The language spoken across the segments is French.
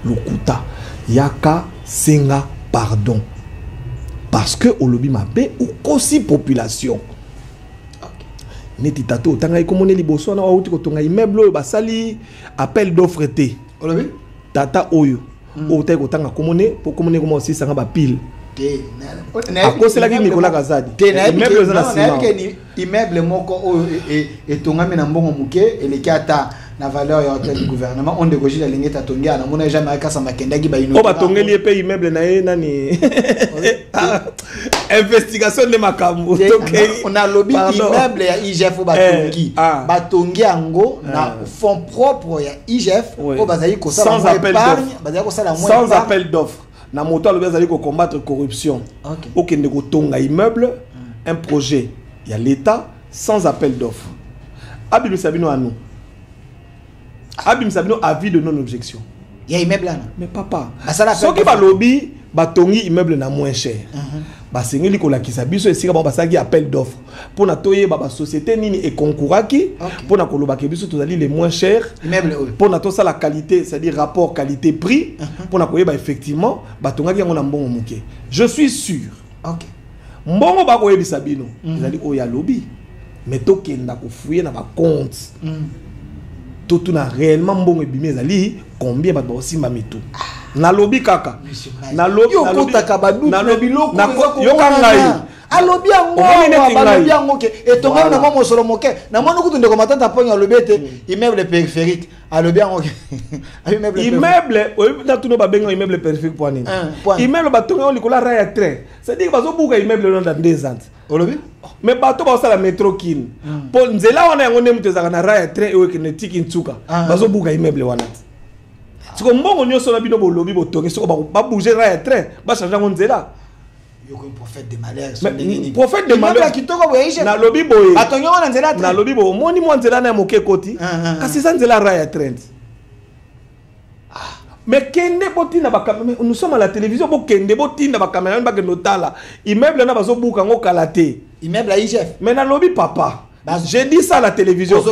lokuta yaka senga pardon parce que olobi mabe ou kosi population neti tato tanga ikomone liboso na wauti ko tonga immeuble basali appel d'offre te olobi tata oyo o tay ko tanga komone po komone ko mo aussi sanga ba pile akosela ki Nicolas Kazadi immeuble za na sima immeuble moko oyo etongami na mbongo muke eleki ata na valeur ya hôtel du gouvernement on dégoge la ligne tatongia na mona jamais aka sama kendaki ba ino o ba tongeli epe immeuble na ye nani investigation de makambo on a lobby immeuble ya IGF ba tongi ba tongi ango na fonds propre ya IGF o bazali ko sala sans appel d'offre na moto alobi azali ko combattre corruption okende ko tonga immeuble un projet ya l'état sans appel d'offre Abim Sabino à nous Abim Sabino avis de non-objection. Il y a immeuble là. Mais papa, ce qui va lobby, batongi immeuble na moins cher. Ba sengi likola kisabiso esika ba basaki appel d'offre. Pour na toye ba société nini et concouraki pour na koloba kebiso tozali les moins chers. Immeuble pour na to ça la qualité, c'est-à-dire rapport qualité prix pour na koyeba effectivement batongaki yango na mbongo muke. Je suis sûr. OK. Mbongo ba koyebi Sabino, ezali oya lobby. Mais to kenda ko fouiller na ba compte. Tout na réellement mbongo ebimi ezali combien ba aussi mamitu na lobby kaka na lobby na lobby loko yo kangai alobi yango alobi yango ke etonga na mama solo moke na mwana kutu ndeko matata ponyo alobi ete immeuble périphérique alobi yango immeuble na tuno ba benga immeuble périphérique pour nini immeuble batonga likola raya train c'est dire bazo buka immeuble dans 2 ans olobi mais bato ba sala metro kin pour nzela wana yango nemu tezaka na raya train ewe kinetiki ntsuka bazo buka immeuble wana siko mbongo nyoso na bino bolobi botongi siko ba bouger raya train ba changer nzela yoko prophète de malheur prophète de malheur kitoko boyishe na lobby boye batongi wana nzela na lobby bo moni mo nzela na moke koti kasi sa nzela raya trend mais kende botina ba caméra nous sommes à la télévision bo kende botina ba caméra ba kendo tala immeuble na bazo buka ngo kalaté immeuble à IGF mais na lobby papa j'ai dit ça à la télévision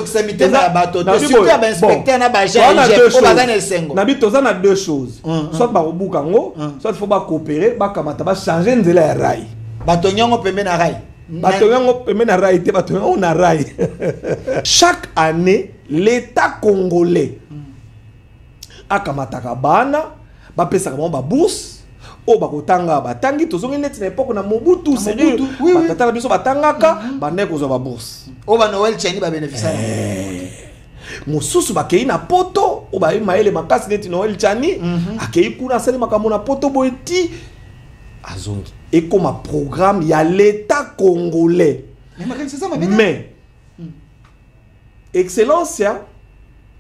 na deux choses soit ba buka ngo soit faut ba coopérer ba kamata ba changer nzela ya rai batonyongo pembe na rai batonyongo pembe na rai te batonyongo na rai chaque année l'état congolais akamataka bana bapesaka bango babourse o bakotanga batangi tozongi neti na époque na Mobutu sérieux batata na biso batangaka bande kozwa babourse o ba Noël Tchani ba bénéficiaire mosusu bakei na poto o ba maele makasi neti Noël Tchani akei kuna sali makambo na poto boeti azongi et comme un programme il y a l'état congolais mais excellence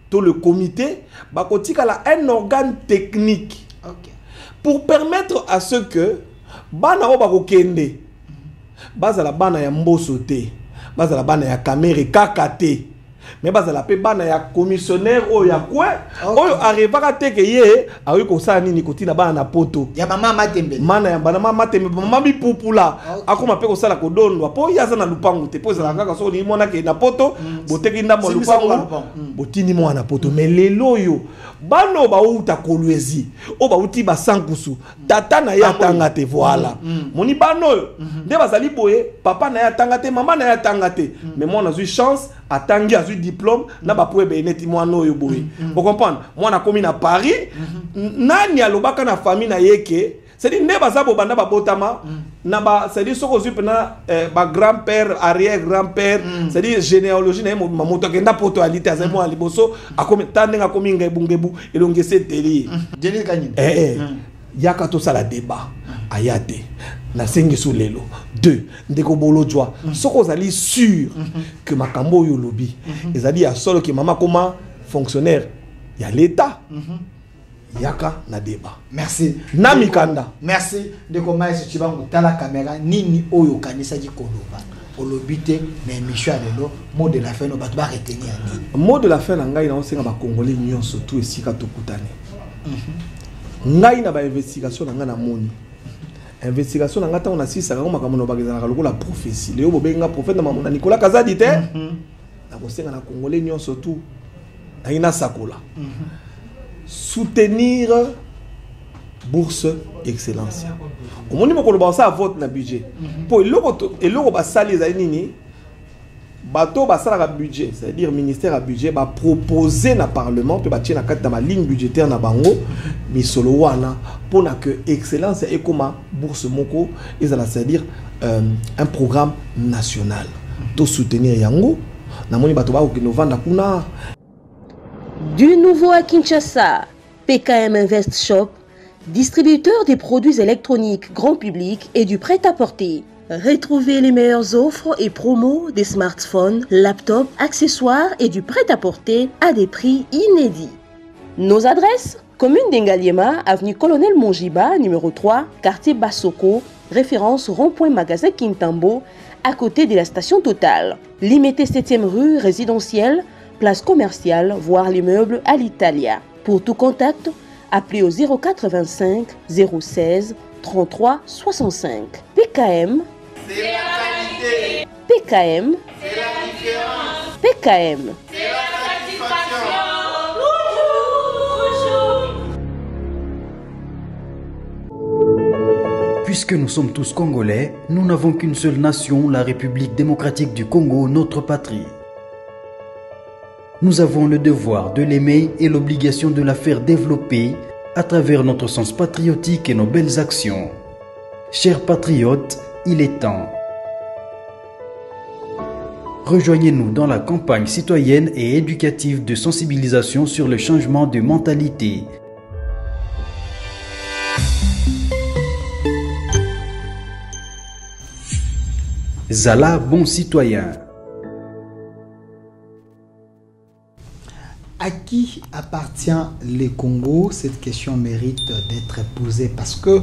tout le comité bakotika la un organe technique pour permettre à ce que bana o bakokende bazala bana ya mboso te bazala bana ya kamere kakate mais bazala pe bana ya commissionnaire o ya kwe oyo arrivera te ke ye ayi ko sa nini kotina bana na poto ya mama matembe mana ya bana mama matembe mama bipupula akoma pe ko sala ko dondwa po ya za na lupangu te po za kaka so ni mona ke na poto boteki ndambo lupangu botini mwana na poto mais lelo yo bano ba uta kolwezi o ba uti ba sankusu tata na ya tanga te voilà moni bano nde bazali boye papa na ya tanga te mama na ya tanga te mais moi na eu chance atangi azu diplôme na ba poe beneti mwana oyo boye vous comprendre moi na komi na Paris nani alobaka na famille na yeke c'est dire ne bazabo banda ba botama na ba c'est dire soko zupe na ba grand-père arrière grand-père c'est dire généalogie na mamoto kenda poto alite azemo aliboso akomi tandenga komi ngebu elongese teli Denis Kanyini yaka to sala débat ayate na sengi sous lelo 2 ndeko bolo joie soko zali sûr que makambo yo lobby ezali ya solo que mama koma fonctionnaire ya l'état yaka na débat merci na mikanda merci ndeko maïs chibangu tala caméra nini oyo kanisa di koloba olobité na émission lelo mot de la fin no bato ba retenir ni mot de la fin na ngai na osenga ba congolais nyonso tout esika to kutane ngai na ba investigation na nga na moni investigation na nga ta on assiste ka makambo no bageza na lokola prophétie leo bobenga prophète na mamona Nicolas Kazadi te na kosenga na congolais nyonso tout na ina sakola soutenir bourse excellence. Au moment où on a vote na budget. Pour le basali za nini bateau basala budget, c'est-à-dire ministère à budget va proposer na parlement pe batie na carte dans ma ligne budgétaire na bango mi solo wana pour na que excellence et comme bourse moko c'est-à-dire un programme national to soutenir yango na moni bato ba ko vanda kuna. Du nouveau à Kinshasa, PKM Invest Shop, distributeur des produits électroniques grand public et du prêt-à-porter. Retrouvez les meilleures offres et promos des smartphones, laptops, accessoires et du prêt-à-porter à des prix inédits. Nos adresses: commune d'Engaliema, avenue Colonel Mongiba, numéro 3, quartier Bassoko, référence rond-point magasin Kintambo, à côté de la station Total. Limité 7e rue résidentielle, place commerciale, voire l'immeuble à l'Italia. Pour tout contact, appelez au 0425 016 33 65. PKM, c'est la qualité. PKM, c'est la différence. PKM, c'est la satisfaction. Puisque nous sommes tous Congolais, nous n'avons qu'une seule nation, la République démocratique du Congo, notre patrie. Nous avons le devoir de l'aimer et l'obligation de la faire développer à travers notre sens patriotique et nos belles actions. Chers patriotes, il est temps. Rejoignez-nous dans la campagne citoyenne et éducative de sensibilisation sur le changement de mentalité. Zala, bon citoyen. À qui appartient le Congo? Cette question mérite d'être posée parce que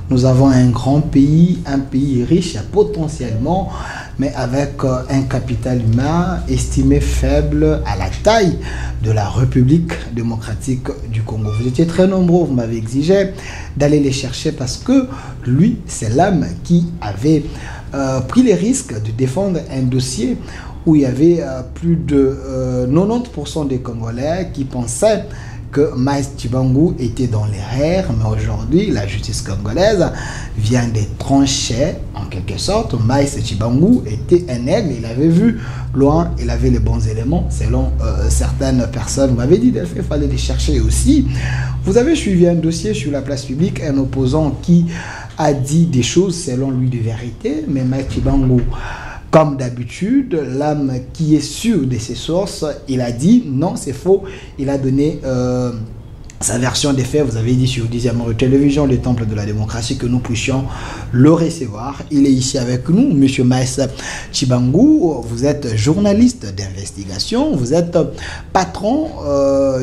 nous avons un grand pays, un pays riche potentiellement, mais avec un capital humain estimé faible à la taille de la République démocratique du Congo. Vous étiez très nombreux, vous m'avez exigé d'aller les chercher parce que lui, c'est l'homme qui avait pris les risques de défendre un dossier où il y avait plus de 90% des Congolais qui pensaient que Maïs Tshibangu était dans l'erreur, mais aujourd'hui, la justice congolaise vient de trancher, en quelque sorte. Maïs Tshibangu était un aigle, il avait vu loin, il avait les bons éléments, selon certaines personnes. Vous m'avez dit qu'il fallait les chercher aussi. Vous avez suivi un dossier sur la place publique, un opposant qui a dit des choses, selon lui, de vérité, mais Maïs Tshibangu, comme d'habitude, l'homme qui est sûr de ses sources, il a dit non, c'est faux. Il a donné sa version des faits. Vous avez dit sur 10e rue télévision, le temple de la démocratie, que nous puissions le recevoir. Il est ici avec nous, M. Maïs Tshibangu. Vous êtes journaliste d'investigation. Vous êtes patron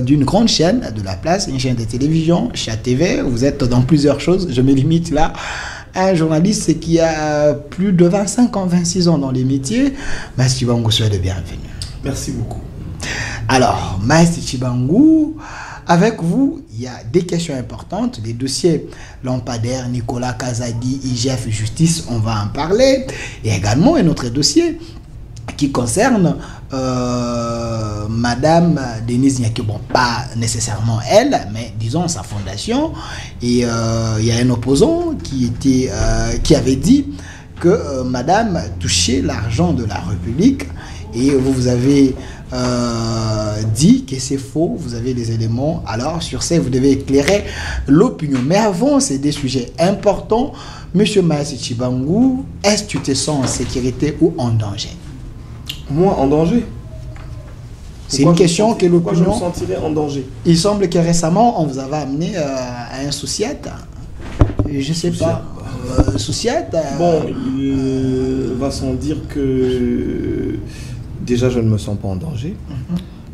d'une grande chaîne de la place, une chaîne de télévision, Chat TV. Vous êtes dans plusieurs choses. Je me limite là. Un journaliste qui a plus de 25 ans, 26 ans dans les métiers. Maïs Tshibangu, soyez le bienvenu. Merci beaucoup. Alors, Maïs Tshibangu, avec vous, il y a des questions importantes, des dossiers lampadaires, Nicolas Kazadi, IGF Justice, on va en parler. Et également un autre dossier qui concerne Madame Denise Nyake, bon, pas nécessairement elle, mais disons sa fondation. Et il y a un opposant qui avait dit que Madame touchait l'argent de la République. Et vous avez dit que c'est faux, vous avez des éléments. Alors sur ça, vous devez éclairer l'opinion. Mais avant, c'est des sujets importants. Monsieur Maïs Tshibangu, est-ce que tu te sens en sécurité ou en danger? Moi, en danger? C'est une question que l'opinion... Pourquoi je me sentirais en danger? Il semble que récemment, on vous avait amené à un souciette. Je sais pas. Souciette. Bon, il va sans dire que... Déjà, je ne me sens pas en danger.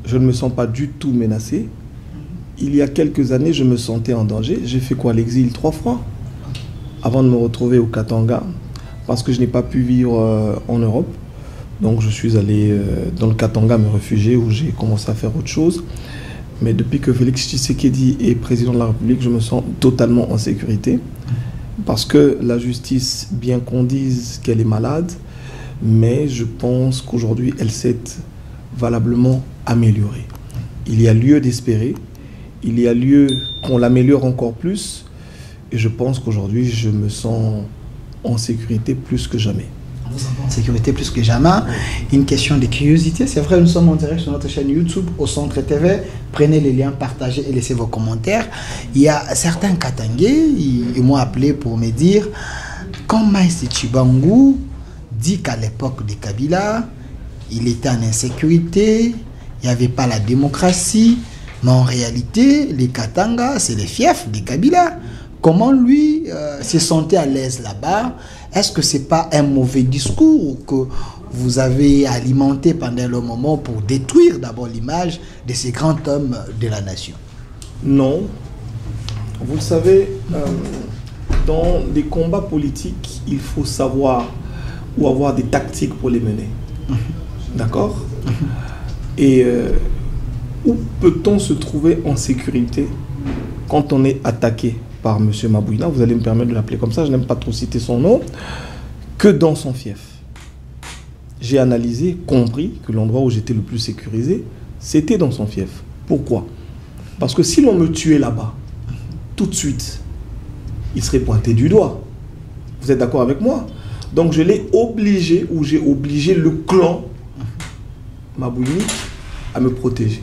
Je ne me sens pas du tout menacé. Il y a quelques années, je me sentais en danger. J'ai fait quoi? L'exil 3 fois avant de me retrouver au Katanga, parce que je n'ai pas pu vivre en Europe. Donc je suis allé dans le Katanga me réfugier, où j'ai commencé à faire autre chose. Mais depuis que Félix Tshisekedi est président de la République, je me sens totalement en sécurité. Parce que la justice, bien qu'on dise qu'elle est malade, mais je pense qu'aujourd'hui, elle s'est valablement améliorée. Il y a lieu d'espérer, il y a lieu qu'on l'améliore encore plus, Et je pense qu'aujourd'hui, je me sens en sécurité plus que jamais. Vous êtes en sécurité plus que jamais. Une question de curiosité. C'est vrai, nous sommes en direct sur notre chaîne YouTube, au Centre TV. Prenez les liens, partagez et laissez vos commentaires. Il y a certains Katangais, ils m'ont appelé pour me dire, quand Maïs Tshibangou dit qu'à l'époque de Kabila, il était en insécurité, il n'y avait pas la démocratie, mais en réalité, les Katanga, c'est les fiefs de Kabila. Comment lui se sentait à l'aise là-bas? Est-ce que ce n'est pas un mauvais discours que vous avez alimenté pendant le moment pour détruire d'abord l'image de ces grands hommes de la nation? Non. Vous le savez, dans les combats politiques, il faut savoir ou avoir des tactiques pour les mener. D'accord? Et où peut-on se trouver en sécurité quand on est attaqué par M. Mabouina, vous allez me permettre de l'appeler comme ça, je n'aime pas trop citer son nom, que dans son fief. J'ai analysé, compris que l'endroit où j'étais le plus sécurisé, c'était dans son fief. Pourquoi? Parce que si l'on me tuait là-bas, tout de suite, il serait pointé du doigt. Vous êtes d'accord avec moi? Donc je l'ai obligé, ou j'ai obligé le clan Mabouini à me protéger.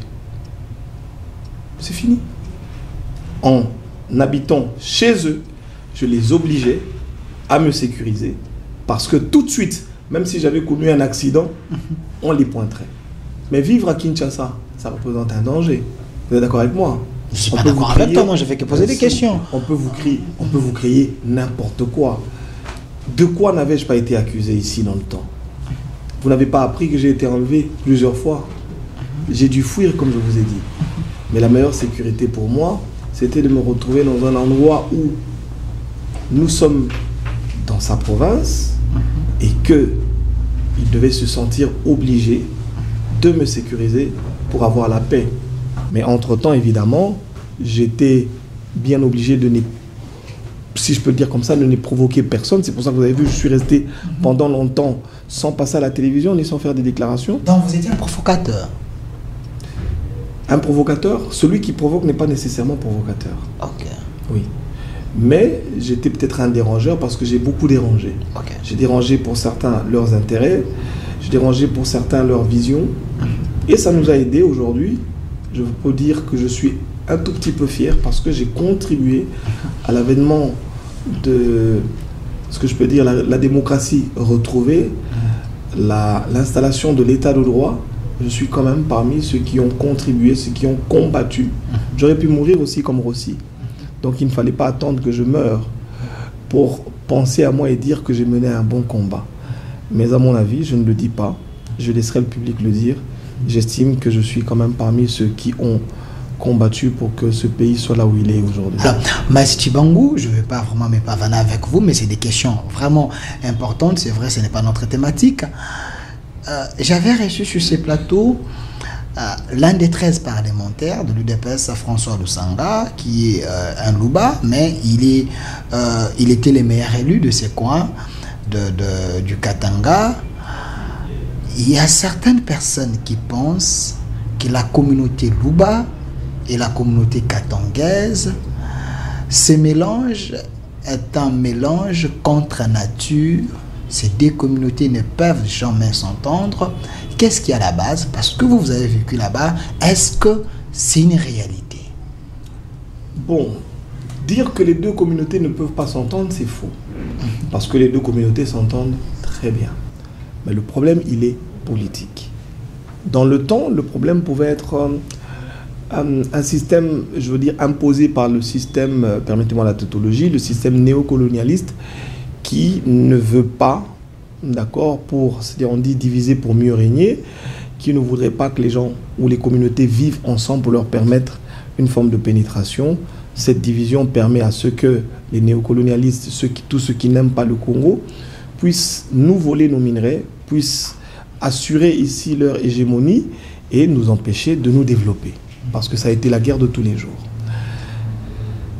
C'est fini. En habitant chez eux, je les obligeais à me sécuriser parce que tout de suite, même si j'avais connu un accident, on les pointerait. Mais vivre à Kinshasa, ça représente un danger. Vous êtes d'accord avec moi? Je ne suis pas d'accord avec toi, moi je fais que poser des questions. On peut vous crier n'importe quoi. De quoi n'avais-je pas été accusé ici dans le temps? Vous n'avez pas appris que j'ai été enlevé plusieurs fois. J'ai dû fuir comme je vous ai dit. Mais la meilleure sécurité pour moi, c'était de me retrouver dans un endroit où nous sommes dans sa province et qu'il devait se sentir obligé de me sécuriser pour avoir la paix. Mais entre-temps, évidemment, j'étais bien obligé de ne, si je peux le dire comme ça, de ne provoquer personne. C'est pour ça que vous avez vu, je suis resté pendant longtemps sans passer à la télévision ni sans faire des déclarations. Donc vous étiez un provocateur. Un provocateur, celui qui provoque n'est pas nécessairement provocateur. Ok. Oui. Mais j'étais peut-être un dérangeur parce que j'ai beaucoup dérangé. Ok. J'ai dérangé pour certains leurs intérêts, j'ai dérangé pour certains leur vision. Et ça nous a aidés aujourd'hui. Je peux dire que je suis un tout petit peu fier parce que j'ai contribué à l'avènement de ce que je peux dire la démocratie retrouvée, l'installation de l'état de droit. Je suis quand même parmi ceux qui ont contribué, ceux qui ont combattu. J'aurais pu mourir aussi comme Rossi. Donc il ne fallait pas attendre que je meure pour penser à moi et dire que j'ai mené un bon combat. Mais à mon avis, je ne le dis pas. Je laisserai le public le dire. J'estime que je suis quand même parmi ceux qui ont combattu pour que ce pays soit là où il est aujourd'hui. Maïs Tshibangou, je ne vais pas vraiment me pavaner avec vous, mais c'est des questions vraiment importantes. C'est vrai, ce n'est pas notre thématique. J'avais reçu sur ces plateaux l'un des 13 parlementaires de l'UDPS, François Lusanga, qui est un Louba, mais il était le meilleur élu de ces coins du Katanga. Il y a certaines personnes qui pensent que la communauté Louba et la communauté katangaise, ce mélange est un mélange contre nature. Ces deux communautés ne peuvent jamais s'entendre. Qu'est-ce qu'il y a à la base? Parce que vous avez vécu là-bas, est-ce que c'est une réalité? Bon, dire que les deux communautés ne peuvent pas s'entendre, c'est faux. Parce que les deux communautés s'entendent très bien. Mais le problème, il est politique. Dans le temps, le problème pouvait être un système, je veux dire, imposé par le système, permettez-moi la tautologie, le système néocolonialiste, qui ne veut pas, d'accord, c'est-à-dire on dit diviser pour mieux régner, qui ne voudrait pas que les gens ou les communautés vivent ensemble pour leur permettre une forme de pénétration. Cette division permet à ceux que les néocolonialistes, tous ceux qui n'aiment pas le Congo, puissent nous voler nos minerais, puissent assurer ici leur hégémonie et nous empêcher de nous développer. Parce que ça a été la guerre de tous les jours.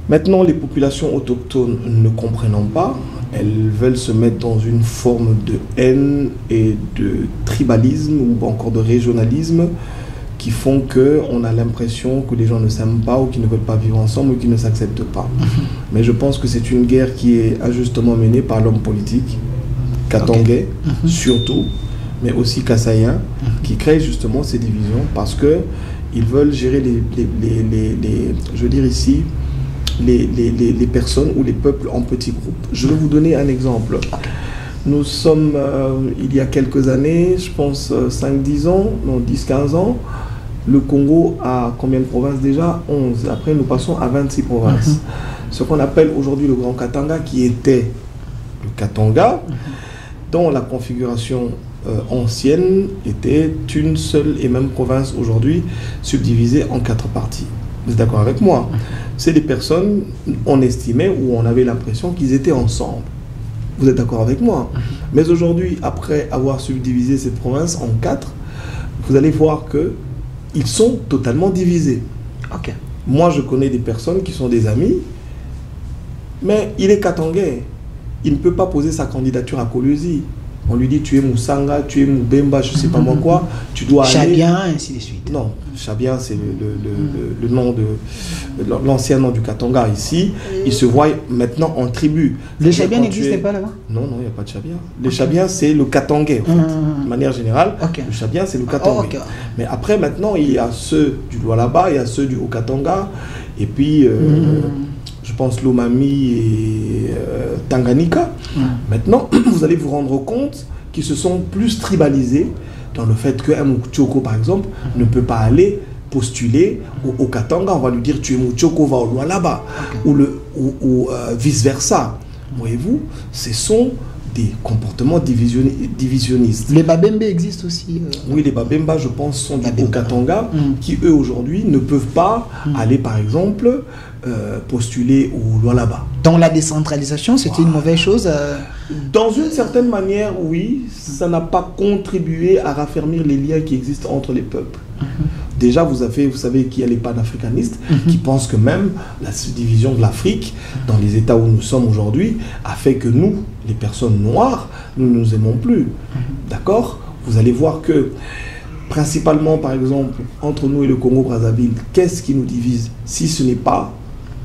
Maintenant, les populations autochtones ne comprenant pas, elles veulent se mettre dans une forme de haine et de tribalisme ou encore de régionalisme qui font qu'on a l'impression que les gens ne s'aiment pas ou qu'ils ne veulent pas vivre ensemble ou qu'ils ne s'acceptent pas. Mais je pense que c'est une guerre qui est injustement menée par l'homme politique, katangais surtout, mais aussi kassaïen, qui crée justement ces divisions parce qu'ils veulent gérer je veux dire ici, les personnes ou les peuples en petits groupes. Je vais vous donner un exemple. Nous sommes, il y a quelques années, je pense 5-10 ans, non 10-15 ans, le Congo a combien de provinces déjà? 11. Après, nous passons à 26 provinces. Ce qu'on appelle aujourd'hui le Grand Katanga, qui était le Katanga, dont la configuration ancienne était une seule et même province aujourd'hui, subdivisée en 4 parties. Vous êtes d'accord avec moi? C'est des personnes, on estimait ou on avait l'impression qu'ils étaient ensemble. Vous êtes d'accord avec moi? Mais aujourd'hui, après avoir subdivisé cette province en 4, vous allez voir qu'ils sont totalement divisés. Ok. Moi, je connais des personnes qui sont des amis, mais il est katangais. Il ne peut pas poser sa candidature à Kolwezi. On lui dit, tu es Moussanga, tu es Moubemba, je ne sais pas moi quoi, tu dois aller... Chabien, ainsi de suite. Non, Chabien, c'est le nom de l'ancien nom du Katanga ici. Il se voit maintenant en tribu. Le Chabien n'existait pas là-bas? Non, non, il n'y a pas de Chabien. Le Chabien, c'est le Katangais, en fait. De manière générale, le Chabien, c'est le Katangais. Mais après, maintenant, il y a ceux du Lualaba, il y a ceux du Haut-Katanga, et puis... je pense Lomami et Tanganyika. Maintenant, vous allez vous rendre compte qu'ils se sont plus tribalisés dans le fait qu'un Mouchoko, par exemple, ne peut pas aller postuler au Katanga. On va lui dire, tu es Mouchoko, va au Lualaba. Ou vice-versa. Voyez-vous, ce sont des comportements divisionnistes. Les Babembe existent aussi. Oui, les Babemba, je pense, sont du Haut-Katanga qui, eux, aujourd'hui, ne peuvent pas aller, par exemple, postuler au Lualaba. Dans la décentralisation, c'était une mauvaise chose Dans une certaine manière, oui, ça n'a pas contribué à raffermir les liens qui existent entre les peuples. Déjà, vous savez qu'il y a les panafricanistes qui pensent que même la subdivision de l'Afrique, dans les États où nous sommes aujourd'hui, a fait que nous, les personnes noires, nous ne nous aimons plus. D'accord? Vous allez voir que, principalement, par exemple, entre nous et le Congo-Brazzaville, qu'est-ce qui nous divise si ce n'est pas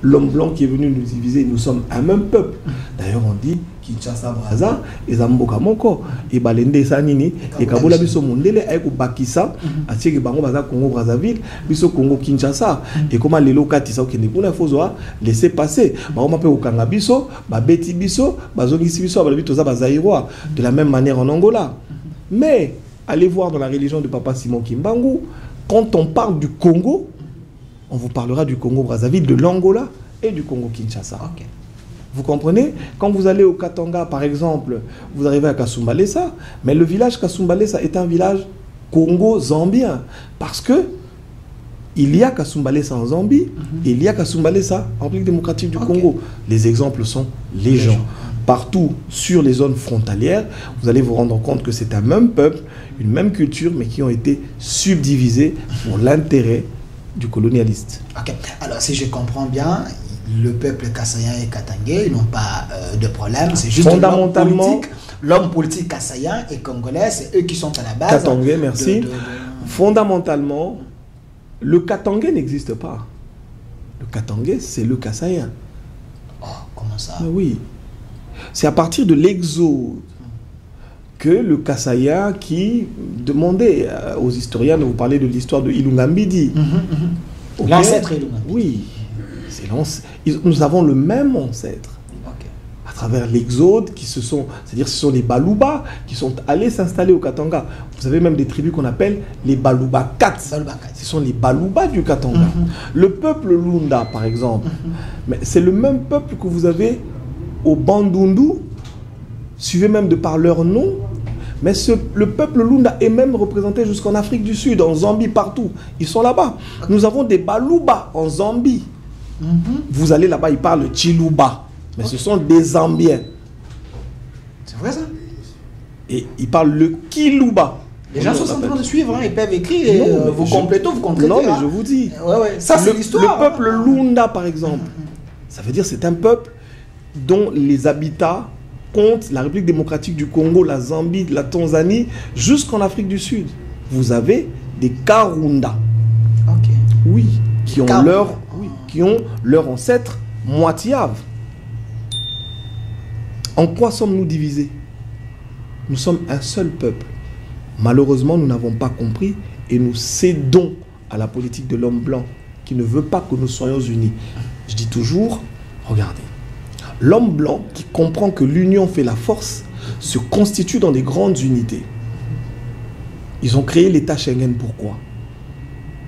l'homme blanc qui est venu nous diviser? Nous sommes un même peuple. D'ailleurs, on dit Kinshasa Brazza et Zamboka Moko et Balende Sanini et Kabola biso mondele avec Bakissa atieke bango baza Congo Brazzaville biso Congo Kinshasa et comment les locati ça okende kuna fozoa laisser passer bango mape okanga biso ba beti biso bazongisi biso ba bitoza bazaïrois de la même manière en Angola. Mais allez voir dans la religion de Papa Simon Kimbangu, quand on parle du Congo, on vous parlera du Congo Brazzaville, de l'Angola et du Congo Kinshasa. Okay. Vous comprenez? Quand vous allez au Katanga, par exemple, vous arrivez à Kasumbalesa, mais le village Kasumbalesa est un village congo-zambien. Parce que il y a Kasumbalesa en Zambie et il y a Kasumbalesa en République démocratique du Congo. Les exemples sont légion. Partout sur les zones frontalières, vous allez vous rendre compte que c'est un même peuple, une même culture, mais qui ont été subdivisés pour l'intérêt du colonialiste. Ok. Alors, si je comprends bien, le peuple kassaïen et katangais n'ont pas de problème. C'est juste fondamentalement l'homme politique kassaïen et congolais, c'est eux qui sont à la base. Katangais, merci. Fondamentalement, le katangais n'existe pas. Le katangais, c'est le kassaïen. Oh, comment ça? Oui. C'est à partir de l'exode que le kassaïen qui demandait aux historiens de vous parler de l'histoire de Ilunga Mbidi. Okay. L'ancêtre Ilunga Mbidi. Oui. Nous avons le même ancêtre. Okay. À travers l'exode, c'est-à-dire ce sont les Baluba qui sont allés s'installer au Katanga. Vous avez même des tribus qu'on appelle les Baluba 4. Ce sont les Baluba du Katanga. Le peuple Lunda, par exemple, mais c'est le même peuple que vous avez au Bandundu, suivi même de par leur nom. Mais le peuple Lunda est même représenté jusqu'en Afrique du Sud, en Zambie, partout. Ils sont là-bas. Okay. Nous avons des Baluba en Zambie. Vous allez là-bas, ils parlent Chiluba. Mais ce sont des Zambiens. C'est vrai ça? Et ils parlent le Kiluba. Les gens sont en train de suivre, hein, ils peuvent écrire. Vous complétez, vous complétez. Non, mais je vous dis. Ça, c'est l'histoire. Le peuple Lunda, par exemple, ça veut dire que c'est un peuple dont les habitats comptent la République démocratique du Congo, la Zambie, la Tanzanie, jusqu'en Afrique du Sud. Vous avez des Karunda. Oui, qui ont leur ancêtre moitiave. En quoi sommes-nous divisés? Nous sommes un seul peuple. Malheureusement, nous n'avons pas compris et nous cédons à la politique de l'homme blanc qui ne veut pas que nous soyons unis. Je dis toujours, regardez, l'homme blanc qui comprend que l'union fait la force se constitue dans des grandes unités. Ils ont créé l'État Schengen, pourquoi?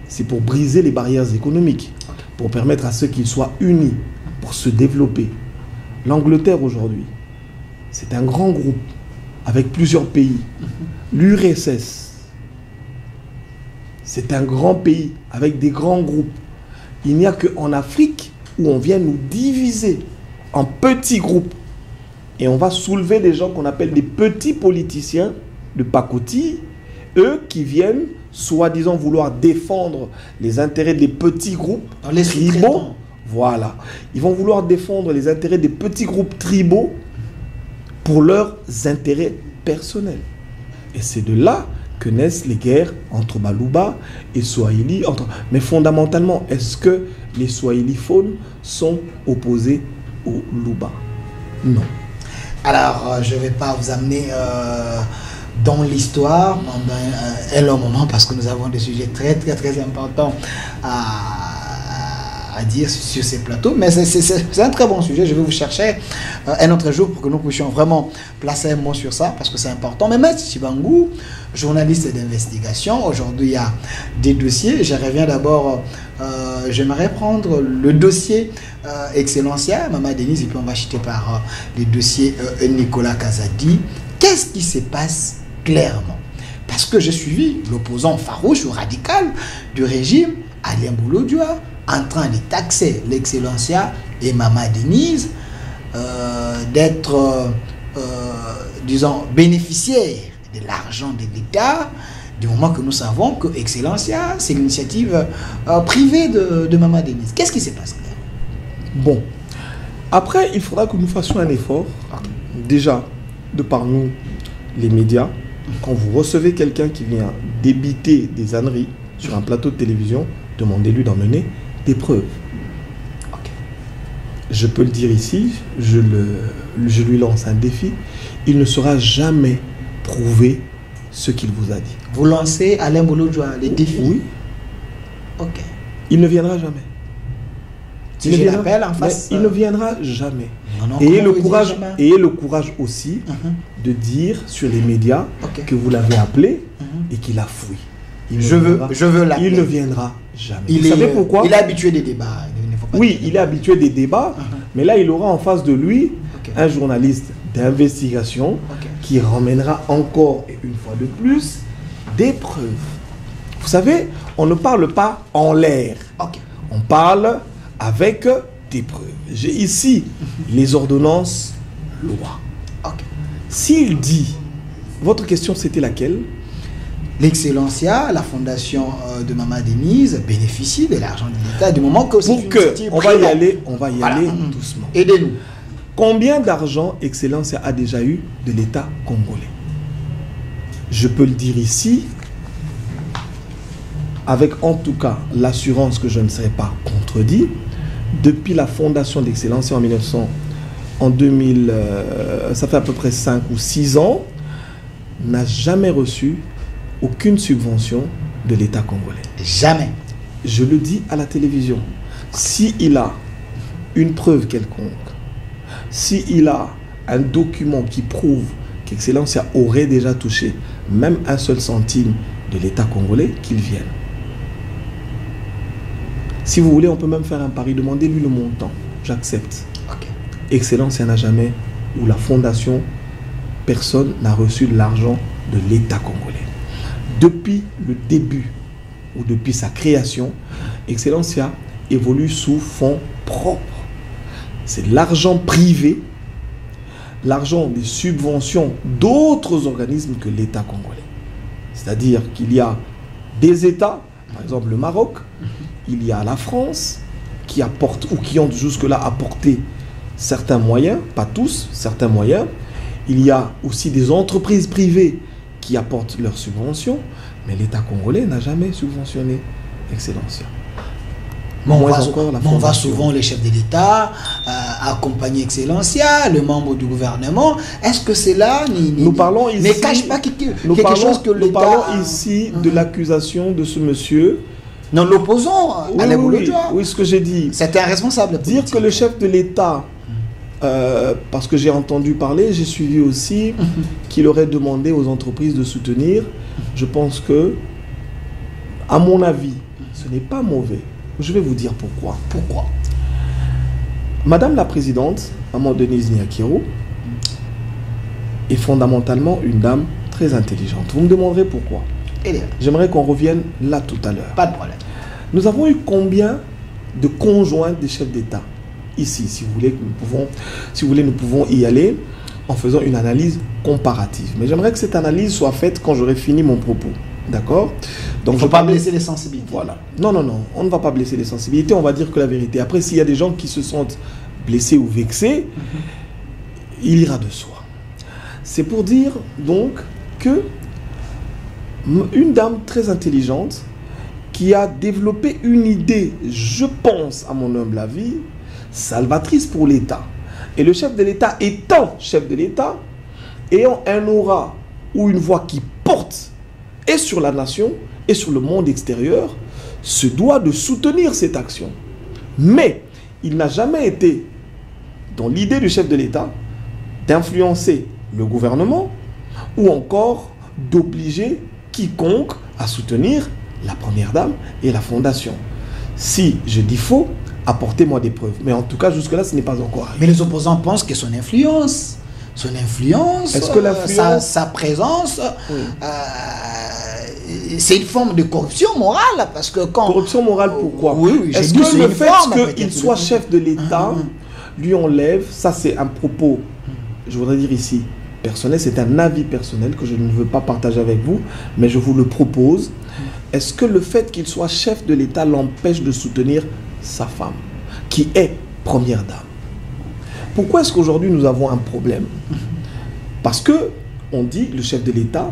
C'est pour briser les barrières économiques, pour permettre à ceux qu'ils soient unis, pour se développer. L'Angleterre aujourd'hui, c'est un grand groupe avec plusieurs pays. L'URSS, c'est un grand pays avec des grands groupes. Il n'y a qu'en Afrique où on vient nous diviser en petits groupes. Et on va soulever des gens qu'on appelle des petits politiciens de pacotille, eux qui viennent soi-disant vouloir défendre les intérêts des petits groupes tribaux. Voilà. Ils vont vouloir défendre les intérêts des petits groupes tribaux pour leurs intérêts personnels. Et c'est de là que naissent les guerres entre Baluba et Swahili. Mais fondamentalement, est-ce que les Swahiliphones sont opposés aux Luba? Non. Alors, je ne vais pas vous amener dans l'histoire pendant un long moment parce que nous avons des sujets très importants à dire sur ces plateaux, mais c'est un très bon sujet. Je vais vous chercher un autre jour pour que nous puissions vraiment placer un mot sur ça parce que c'est important. Mais Maître Tchibangou, journaliste d'investigation, aujourd'hui il y a des dossiers. Je reviens d'abord, j'aimerais prendre le dossier Excellencia, Maman Denise, et puis on va chuter par les dossiers Nicolas Kazadi. Qu'est-ce qui se passe clairement? Parce que j'ai suivi l'opposant farouche ou radical du régime, Alain Bouloudioua, en train de taxer l'Excellencia et Maman Denise d'être, disons, bénéficiaires de l'argent de l'État, du moment que nous savons que Excellencia, c'est l'initiative privée de Maman Denise. Qu'est-ce qui se passe là? Bon, après, il faudra que nous fassions un effort, déjà, de par nous, les médias. Quand vous recevez quelqu'un qui vient débiter des âneries sur un plateau de télévision, demandez-lui d'emmener des preuves. Okay. Je peux le dire ici, je lui lance un défi. Il ne sera jamais prouvé ce qu'il vous a dit. Vous lancez Alain Bouloudioua les défis? Oui. Ok. Il ne viendra jamais. Si je l'appelle en face, il ne viendra jamais. Non, ayez le courage aussi de dire sur les médias que vous l'avez appelé et qu'il a fui. Je veux l'appeler. Il ne viendra jamais. Vous savez pourquoi? Il est habitué des débats. Oui, il est habitué des débats, mais là, il aura en face de lui un journaliste d'investigation qui ramènera encore et une fois de plus des preuves. Vous savez, on ne parle pas en l'air. On parle avec des preuves. J'ai ici les ordonnances loi. S'il dit, votre question c'était laquelle? L'Excellencia, la fondation de Maman Denise bénéficie de l'argent de l'État du moment que on va y aller doucement. Aidez-nous. Combien d'argent Excellencia a déjà eu de l'État congolais? Je peux le dire ici, avec en tout cas l'assurance que je ne serai pas contredit. Depuis la fondation d'Excellencia en 2000, ça fait à peu près 5 ou 6 ans, n'a jamais reçu aucune subvention de l'État congolais. Jamais. Je le dis à la télévision. S'il a une preuve quelconque, s'il a un document qui prouve qu'Excellencia aurait déjà touché même un seul centime de l'État congolais, qu'il vienne. Si vous voulez, on peut même faire un pari. Demandez-lui le montant. J'accepte. Excellencia n'a jamais, ou la fondation, personne n'a reçu l'argent de l'État congolais. Depuis le début, ou depuis sa création, Excellencia évolue sous fonds propres. C'est l'argent privé, l'argent des subventions d'autres organismes que l'État congolais. C'est-à-dire qu'il y a des États, par exemple le Maroc, il y a la France, qui apporte, ou qui ont jusque-là apporté certains moyens, pas tous, certains moyens. Il y a aussi des entreprises privées qui apportent leurs subventions, mais l'État congolais n'a jamais subventionné Excellencia. Mais on voit souvent les chefs de l'État accompagner Excellencia, le membre du gouvernement. Est-ce que c'est là nous parlons ici, ne cache pas quelque chose que l'État... Nous parlons ici de l'accusation de ce monsieur. Non, l'opposant à oui, ce que j'ai dit. C'était un responsable politique. Dire que le chef de l'État, parce que j'ai entendu parler, j'ai suivi aussi, qu'il aurait demandé aux entreprises de soutenir. Je pense que, à mon avis, ce n'est pas mauvais. Je vais vous dire pourquoi. Pourquoi? Madame la Présidente, Maman Denise Nyakiro, est fondamentalement une dame très intelligente. Vous me demanderez pourquoi. J'aimerais qu'on revienne là tout à l'heure. Pas de problème. Nous avons eu combien de conjoints des chefs d'État ici? Si vous voulez, nous pouvons y aller en faisant une analyse comparative. Mais j'aimerais que cette analyse soit faite quand j'aurai fini mon propos. D'accord? Donc, il ne faut pas blesser les sensibilités. Voilà. Non, non, non. On ne va pas blesser les sensibilités. On va dire que la vérité. Après, s'il y a des gens qui se sentent blessés ou vexés, il ira de soi. C'est pour dire, donc, que une dame très intelligente qui a développé une idée, je pense, à mon humble avis, salvatrice pour l'État. Et le chef de l'État étant chef de l'État, ayant un aura ou une voix qui porte et sur la nation et sur le monde extérieur, se doit de soutenir cette action. Mais il n'a jamais été dans l'idée du chef de l'État d'influencer le gouvernement ou encore d'obliger quiconque à soutenir la première dame et la fondation. Si je dis faux, apportez-moi des preuves. Mais en tout cas, jusque-là, ce n'est pas encore arrivé. Mais les opposants pensent que son influence, est-ce que sa présence, oui. C'est une forme de corruption morale, parce que quand... Corruption morale, pourquoi? Oui, est-ce que le fait qu'il soit chef de l'État lui enlève, ça c'est un propos, je voudrais dire ici, personnel, c'est un avis personnel que je ne veux pas partager avec vous, mais je vous le propose. Est-ce que le fait qu'il soit chef de l'État l'empêche de soutenir sa femme, qui est première dame? Pourquoi est-ce qu'aujourd'hui nous avons un problème? Parce que on dit le chef de l'État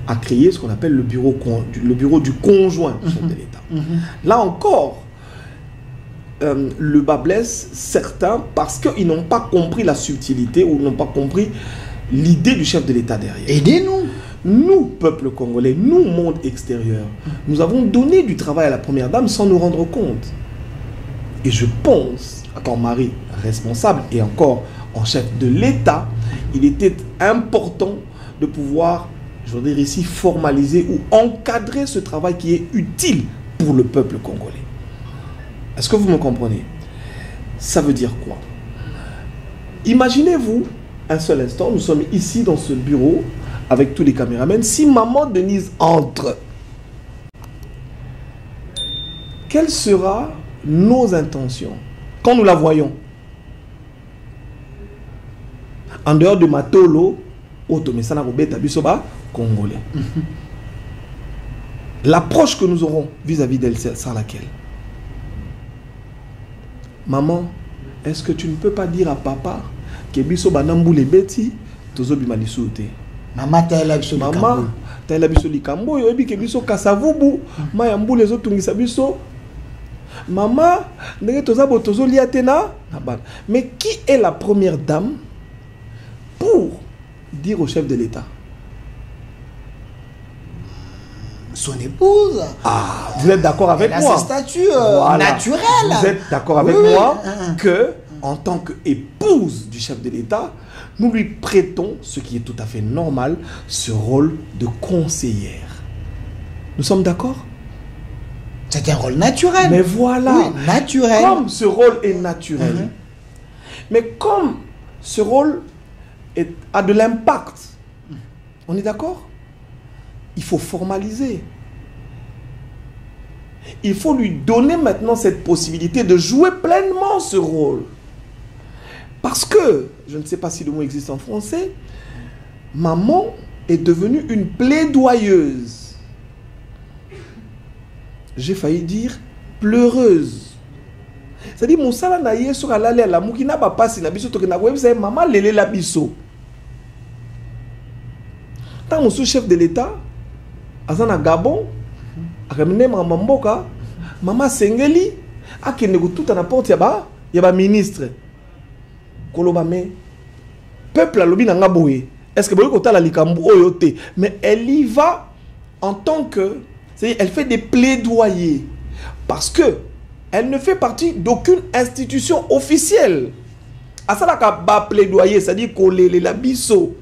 a créé ce qu'on appelle le bureau du conjoint du chef de l'État. Là encore, le bas blesse certains parce qu'ils n'ont pas compris la subtilité ou n'ont pas compris l'idée du chef de l'État derrière. Aidez-nous. Nous, peuple congolais, nous, monde extérieur, nous avons donné du travail à la première dame sans nous rendre compte. Et je pense qu'en mari responsable et encore en chef de l'État, il était important de pouvoir, je veux dire ici, formaliser ou encadrer ce travail qui est utile pour le peuple congolais. Est-ce que vous me comprenez? Ça veut dire quoi? Imaginez-vous un seul instant, nous sommes ici dans ce bureau avec tous les caméramans. Si maman Denise entre, quelles seront nos intentions quand nous la voyons? En dehors de Matolo, Congolais. L'approche que nous aurons vis-à-vis d'elle, c'est laquelle? Maman, est-ce que tu ne peux pas dire à papa que biso banambu les beti tozo bimalisute? Maman, t'as la biso likambo yo ebi ke biso kasavubu mayambu les autres tungisa biso. Maman, ndenge toza bo tozo liatena. Mais qui est la première dame pour dire au chef de l'État? Son épouse. Ah, vous êtes d'accord avec moi? Elle a sa statut naturelle. Vous êtes d'accord avec moi que, en tant qu'épouse du chef de l'État, nous lui prêtons, ce qui est tout à fait normal, ce rôle de conseillère. Nous sommes d'accord? C'est un rôle naturel. Mais voilà. Oui, naturel. Comme ce rôle est naturel, mais comme ce rôle a de l'impact, on est d'accord? Il faut formaliser. Il faut lui donner maintenant cette possibilité de jouer pleinement ce rôle. Parce que, je ne sais pas si le mot existe en français, maman est devenue une plaidoyeuse. J'ai failli dire pleureuse. C'est-à-dire, mon sala na ye sur la la mukina ba pasi na biso toke na web c'est maman lele la biso. Tant mon sous-chef de l'État Azana Gabon, maman Sengeli, akende ko tout na porte ya ba ministre koloba me peuple alobi na nga boye est-ce que boye ko tala likambu oyo te mais elle y va en tant que c'est-à-dire elle fait des plaidoyers parce que elle ne fait partie d'aucune institution officielle. À ça la plaidoyer, c'est-à-dire qu'on la biseau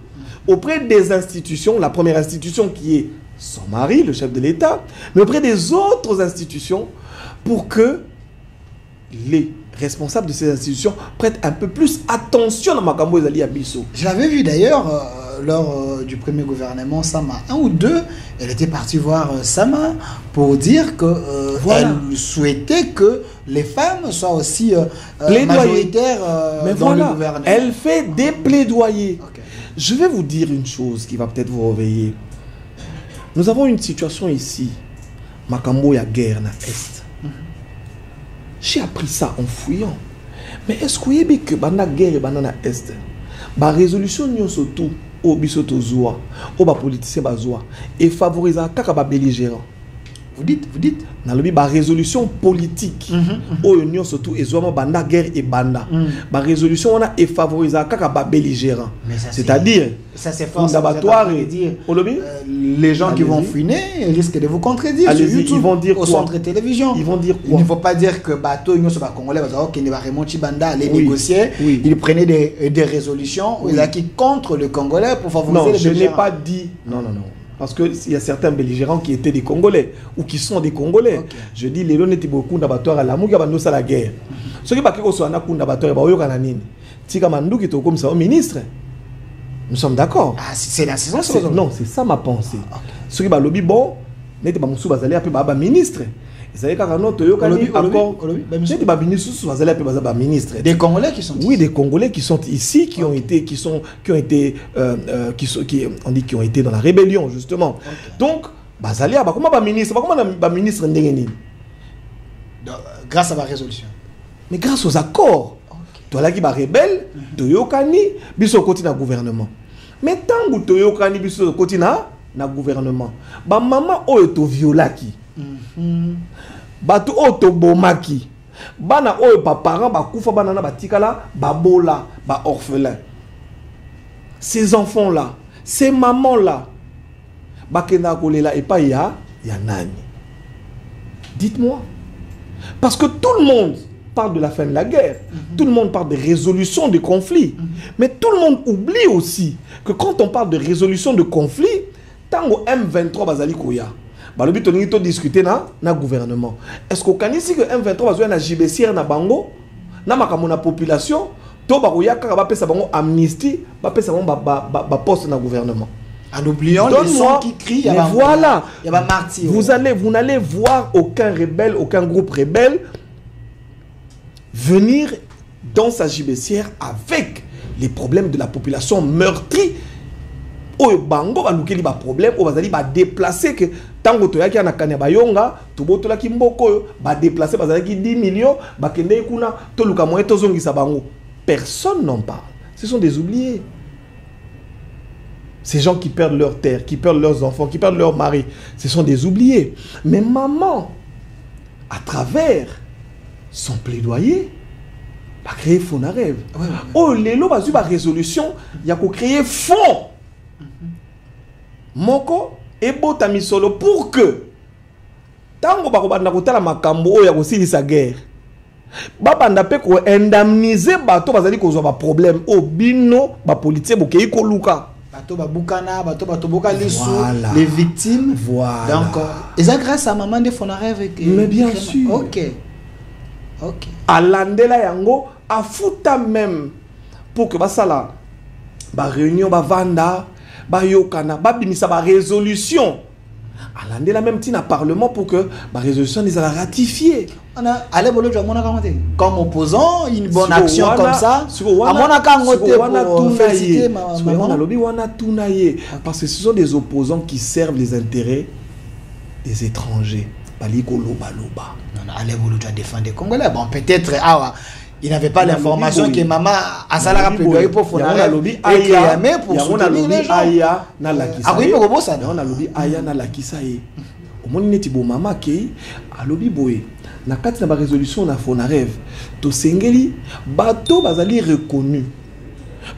auprès des institutions, la première institution qui est son mari, le chef de l'État, mais auprès des autres institutions pour que les responsables de ces institutions prêtent un peu plus attention à Makambo Ezali Abisso. Je l'avais vu d'ailleurs lors du premier gouvernement Sama, un ou deux, elle était partie voir Sama pour dire que elle souhaitait que les femmes soient aussi majoritaires dans le gouvernement. Elle fait des plaidoyers. Okay. Je vais vous dire une chose qui va peut-être vous réveiller. Nous avons une situation ici, Makambo ya guerre na Est. J'ai appris ça en fouillant. Mais est-ce que vous savez que la guerre est na Est? La résolution n'y surtout au bisoto zoa, au politicien bazoa, et favorise à belligérant. Vous dites dans le la résolution politique au union surtout et zoa banda guerre et banda. La résolution on a et favorise à belligérant. C'est-à-dire ça c'est fondatoire et dire les gens qui vont fuiner risquent de vous contredire. Allez-y, ils vont dire au centre télévision. Ils vont dire quoi? Il ne faut pas dire que bateau union sur congolais qui ne va remonter banda aller négocier. Ils prenaient des résolutions qui contre le Congolais pour favoriser les belligérants. Non, je n'ai pas dit non. Parce qu'il y a certains belligérants qui étaient des Congolais ou qui sont des Congolais. Okay. Je dis, les gens étaient beaucoup d'abattoirs à la mouga, nous à la guerre. Ce qui est passé au Nakoun d'abattoirs, Tika Mandou qui est comme ça, au ministre. Nous sommes d'accord. Ah, c'est la saison. Non, c'est ça ma pensée. Ce qui est lobby bon, n'était pas Moussou Bazali après Baba ministre. Des Congolais qui sont ici. Oui, des Congolais qui sont ici, qui ont été dans la rébellion justement. Donc, Bazalia, comment ba ministre, grâce à la résolution. Mais grâce aux accords. Toi là qui ba rebelle, Toyokani, biso continue na gouvernement. Mais tant que Toyokani biso continue na gouvernement, ba maman oyo to violaki. Batu oto bomaki bana oyo parents bakufa bana na batikala babola ba orphelin. Ces enfants là, ces mamans là bakenda kolela et pas ya nani. Dites-moi, parce que tout le monde parle de la fin de la guerre, tout le monde parle de résolution de conflits, mais tout le monde oublie aussi que quand on parle de résolution de conflits, tango M23 bazali koya le but de discuter na gouvernement. Est-ce qu'on connaît ici que M23 va jouer na JBCR na bango na makamona population to ba koya ka ba pesa bango amnistie ba pesa bango ba poste na gouvernement. En oubliant les sons qui crient, voilà. Il y a martyr. Vous n'allez voir aucun rebelle, aucun groupe rebelle venir dans sa JBCR avec les problèmes de la population meurtrie. Oyo bango ba lukeli ba problème o bazali ba déplacer que tango to yaki na kanya bayonga to botola ki mboko ba déplacer bazali ki 10 millions ba kende kuna to luka moye to zongisa bango. Personne n'en parle. Ce sont des oubliés. Ces gens qui perdent leur terre, qui perdent leurs enfants, qui perdent leur mari, ce sont des oubliés. Mais maman, à travers son plaidoyer, va créer Fonarève. Oh, les lots va la résolution, il y a qu'à créer fonds. Moko et botami solo pour que tango bakobanda kotala makambo oyo ya kosilisa guerre babanda pe ko indemniser bato bazali kozwa ba problème o bino ba politique bokei ko luka bato babukana bato boka lisu les victimes. Voilà. Donc et ça grâce à maman de Fonarève. Mais bien sûr. OK. Alandela yango afuta même pour que basala ba réunion ba vanda ba yokana ba bimisa ba résolution alandela même tina parlement pour que ba résolution les a ratifié. On a allé bolo jo mona kamate comme opposant une bonne action comme ça à mona kangote pour féliciter maman na lobi wana tunaye parce que ce sont des opposants qui servent les intérêts des étrangers baliko loba loba non allez bolo jo défendre les Congolais bon peut-être il n'avait pas l'information que maman a salaire plaidoyer pour Fonarève et créer pour soutenir les gens. Aya na lakisa. Ah oui, on a lobby aya na lakisa e. Au moins neti bo mama ke a lobby boy. na kati na ba résolution na Fonareve to sengeli bato bazali reconnu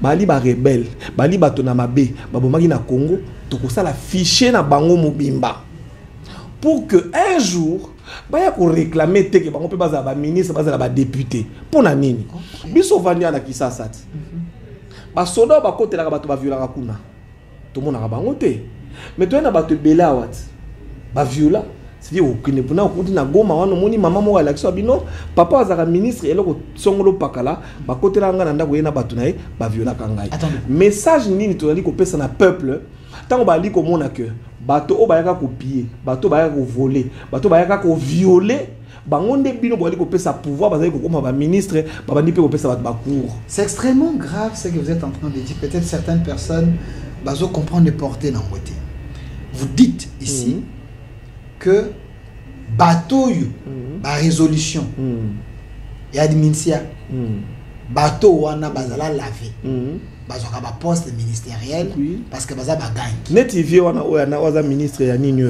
bali ba rebelle bali bato na mabe babomaki na Congo to kosala fichier na bango mobimba pour que un jour baya ko réclamer te que bango pe bazala ba ministre bazala ba député pour na nini biso vandi na Kisasa ti ba soda ba kotela bato ba viola kuna to mona bango te mais to na bato bela wat ba viola c'est dire aucune pona ko na goma wana moni mama mo alaxo abino papa azaka ministre eloko songolo pakala ba kotela nga na ndako yena bato na ye ba viola kangai message nini to ali ko pesa na peuple tango ba li ko mona que bato o bayaka copier bato bayaka ko voler bato bayaka ko violer bango nde bino bo ali ko pesa pouvoir bazali ko koma ba ministre ba bandi pe ko pesa bato ba cour. C'est extrêmement grave ce que vous êtes en train de dire. Peut-être certaines personnes bazo comprendre les portées dans côté. Vous dites ici que bateau ba résolution ya administration bateau wana bazala laver bazoka ba poste ministériel parce que baza ba gang net vie wana oyana waza ministre ya nini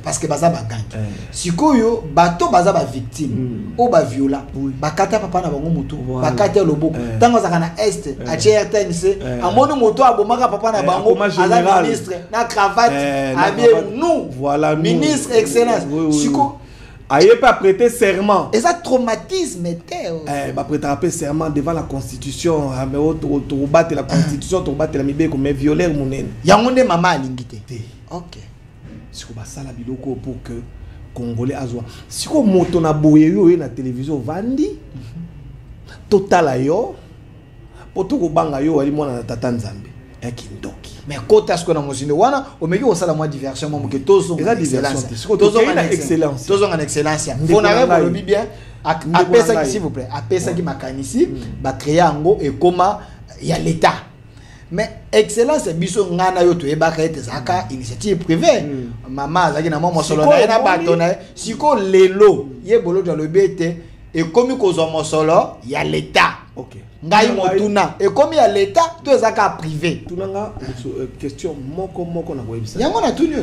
parce que baza ba gang sikoyo bateau baza ba victime o ba viola bakata papa na bango mutu bakata loboko tango zaka na est a TNC amoni moto abomaka papa na bango aza ministre na cravate habillé nous voilà ministre excellence siko aye pas prêter serment et ça traumatisme était bah prêter serment devant la constitution mais to battre la constitution to battre la mibe comme violer monene yango nde mama alingité OK siko ba sala biloko pour que congolais azwa siko moto na boye yo na télévision vandi total yo poto ko banga yo ali mwana na tata nzambe ekindoki mais kota ce qu'on a mosiné wana o meki o sala moi diversion mo ke tozo eza diversion tozo na excellence tozo en excellence on avait pour le bien apesa s'il vous plaît apesa ki makanisi ba créer yango et comment ya l'état mais excellence biso ngana yo to ebaka ete zaka initiative privée mama azaki na mo solo na bato na siko lelo ye bolo de le bete et comme kozwa mosolo ya l'état OK ngai motuna et comme ya l'état to ezaka privé tunanga question moko na koyebisa yango na tuni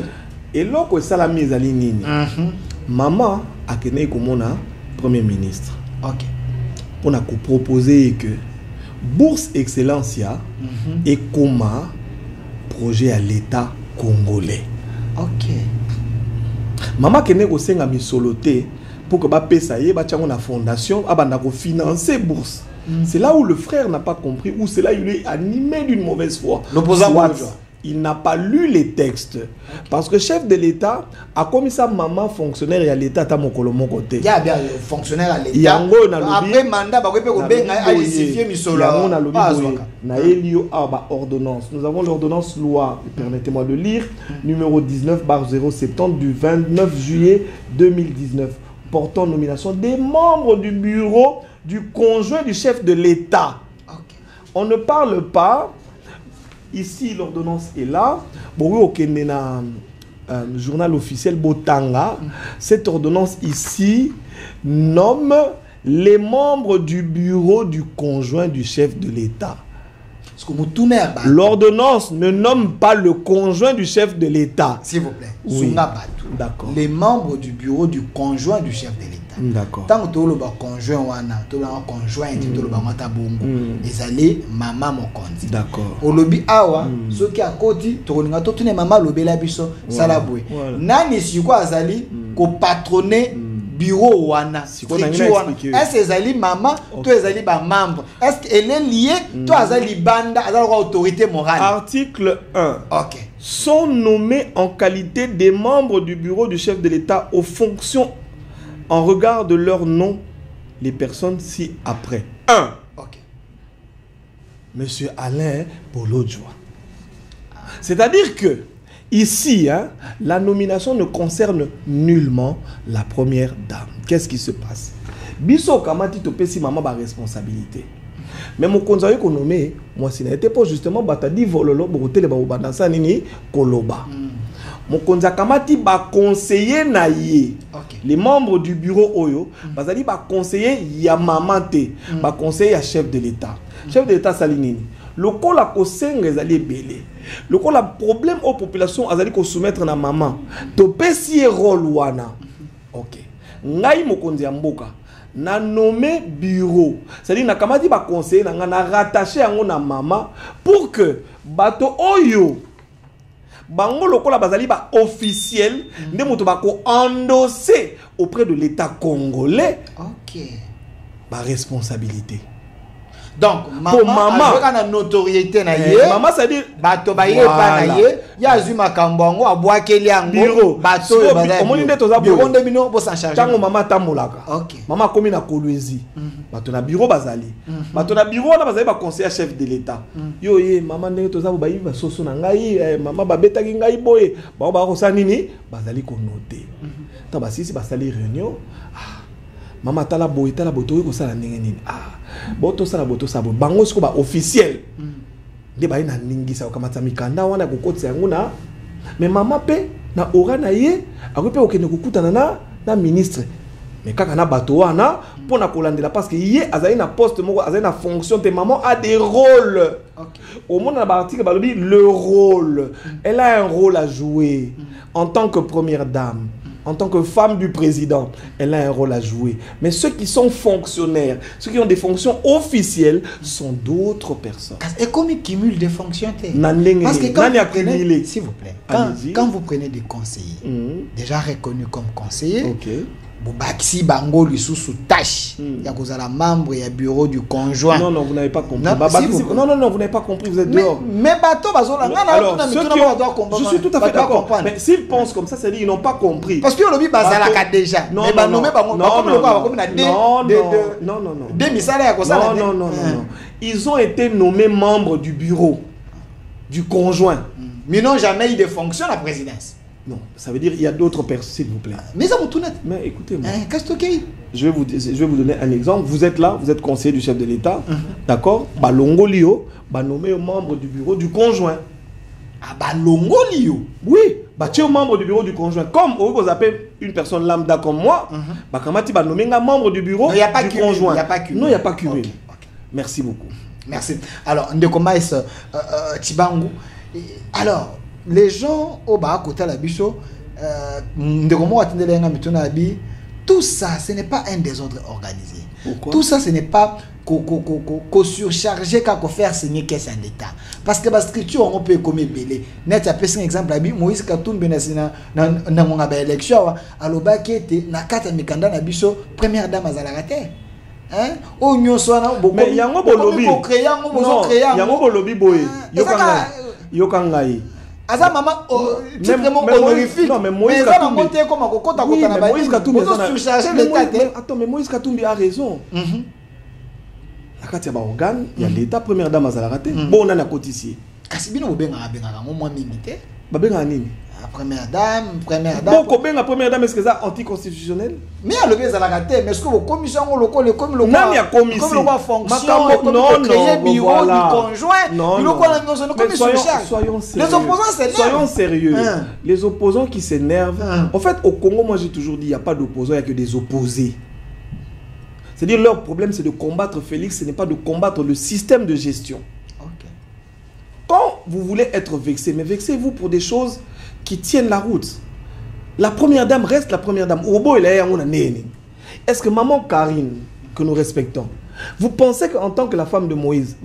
et loko sala mise ali nini maman akene komona premier ministre OK pour na ko proposer que bourse excellencia et comment projet à l'état congolais. OK Maman kene ko senga misoloté pour que ba pesa ye ba tchango na fondation abanda ko financer bourse. C'est là où le frère n'a pas compris, ou c'est là où il est animé d'une mauvaise foi. L'opposant il n'a pas lu les textes. Parce que chef de l'État a commis sa maman fonctionnaire à l'État à mon côté. Il y a bien fonctionnaire à l'État. Après mandat, ordonnance. Nous avons l'ordonnance loi, permettez-moi de lire, numéro 19/070 du 29 juillet 2019, portant nomination des membres du bureau du conjoint du chef de l'État. On ne parle pas. Ici, l'ordonnance est là. Bon, ok, journal officiel Botanga. Cette ordonnance ici nomme les membres du bureau du conjoint du chef de l'État. L'ordonnance ne nomme pas le conjoint du chef de l'État. S'il vous plaît. Oui. D'accord. Les membres du bureau du conjoint du chef de l'État. D'accord. Tant que tu as le conjoint, tu as le conjoint, tu as le matabongo. Les allées, maman mon compte. D'accord. Au lobby awa, ceux qui à côté, tu as tout les maman lobby la biso, salaboué. Nani si quoi azali, ko patronner bureau wana. Est-ce que zali maman, toi zali ba membre. Est-ce qu'elle est liée, toi zali banda, azali autorité morale. Article 1. OK. Sont nommés en qualité des membres du bureau du chef de l'État aux fonctions en regard de leur nom les personnes ci-après. 1. OK. Monsieur Alain Bolodjoa. C'est-à-dire que ici, la nomination ne concerne nullement la première dame. Qu'est-ce qui se passe? Biso kamati topesi maman ba responsabilité. Mais mon conseiller qu'on nommé, moi, si n'était pas justement batadi vololo, botele ba obanasa nini koloba. Mon conseiller kamati ba conseiller naïe. Les membres du bureau Oyo, bazali ba conseiller ya mamante, ba conseiller ya chef de l'État. Chef de l'État salinini. Le col a kosenga ezali belé. Le col a problème aux populations azali ko soumettre na maman. To pesi rôle wana. OK. ngai mokonzi ya mboka na nommé bureau, c'est-à-dire na kamati ba conseiller na rattaché yango na mama pour que bato oyo bango lokola bazali ba officiel nde moto ba ko endosser auprès de l'État congolais. OK. Ba responsabilité. Donc pour maman a notoriété na ye. Maman ça dit bato ba ye pa na ye, ya zuma kambongo abwakeli yango bureau bato bazali. Omoni nde toza bureau nde bino bo s'en charger. Tango mama tamolaka. OK. Mama komi na Kolwezi. Bato na bureau bazali. Bato na bureau na bazali ba conseiller chef de l'État. Yo ye mama ndenge toza ba yi ba soso na ngai mama ba betaki ngai boye. Ba ba ko sa nini bazali ko noter. Ta ba sisi ba sali réunion. Mama tala boye to ko sala ndenge nini. Boto sala boto sabo bango siko ba officiel. Nde ba ina ningisa kamata mikanda wana kokotsa yango na mais mama pe na ora na ye akope okene kokutana na ministre. Mais kaka na bato wana pour na kolandela parce que ye azali na poste moko azali na fonction te maman a des rôles. OK. Au monde na article balobi le rôle. Elle a un rôle à jouer en tant que première dame. En tant que femme du président, elle a un rôle à jouer. Mais ceux qui sont fonctionnaires, ceux qui ont des fonctions officielles, sont d'autres personnes. Et comme ils cumulent des fonctions, parce que quand vous prenez, s'il vous plaît, quand vous prenez des conseillers, déjà reconnus comme conseillers, okay. Bobaxi bango lisusu tâche ya kozala membre ya bureau du conjoint. Non non, vous n'avez pas compris. Non, vous n'avez pas compris, vous êtes dehors. Mais bateau bazola alors je suis tout à fait d'accord. Mais s'ils pensent comme ça, c'est dire ils n'ont pas compris. Parce que lobi bazala ka déjà. Mais ba nommé bango comme na non. Des misala ya kozala. Non. Ils ont été nommés membres du bureau du conjoint. Mais n'ont jamais eu de fonction à la présidence. Non, ça veut dire il y a d'autres personnes, s'il vous plaît. Mais ça vous tourne. Mais écoutez-moi. Je vais vous donner un exemple. Vous êtes là, vous êtes conseiller du chef de l'État, d'accord? Balongo Lio, nommé membre du bureau du conjoint. Ah, Balongo Lio? Oui, tu es membre du bureau du conjoint. Comme vous appelez une personne lambda comme moi, Bakamati va nommer un membre du bureau du conjoint. Non, il n'y a pas cumul. Merci beaucoup. Merci. Alors, Ndekomaïs Tibangu. Alors, les gens au bas à côté de la bicho, tout ça, ce n'est pas un désordre organisé. Pourquoi? Tout ça, ce n'est pas qu'on surcharger qu'à faire signer qu'est-ce en l'État. Parce que la structure, on peut comme belé. Net a un exemple, Moïse Katoum Benasina, dans mon élection, alors bas qui était, na kata mikanda na bicho, première dame à Zalarate. Hein? Oh, nous sommes mais il y a un lobby. Yango bolobi boy. Yokangai. Aza maman honorifique. Non mais Moïse Katumbi attends mais Moïse Katumbi a raison. La carte ya ba organe, il y a l'état première dame azala raté. Bon on a cotiser. Kasibino bobenga moi minité. Babenga nini? Première dame. Boko benga première dame est-ce que ça anticonstitutionnel? Mais à lever azala raté, mais est-ce que vos commissions local comme le nani ya commission comme le fonction comme créer bureau du conjoint. Non. Les opposants s'énervent. Soyons sérieux. Les opposants qui s'énervent. En fait au Congo moi j'ai toujours dit il y a pas d'opposants, il y a que des opposés. C'est-à-dire leur problème c'est de combattre Félix, ce n'est pas de combattre le système de gestion. Okay. Quand vous voulez être vexé, mais vexez-vous pour des choses qui tiennent la route. La première dame reste la première dame. Est-ce que maman Karine, que nous respectons, vous pensez qu'en tant que la femme de Moïse,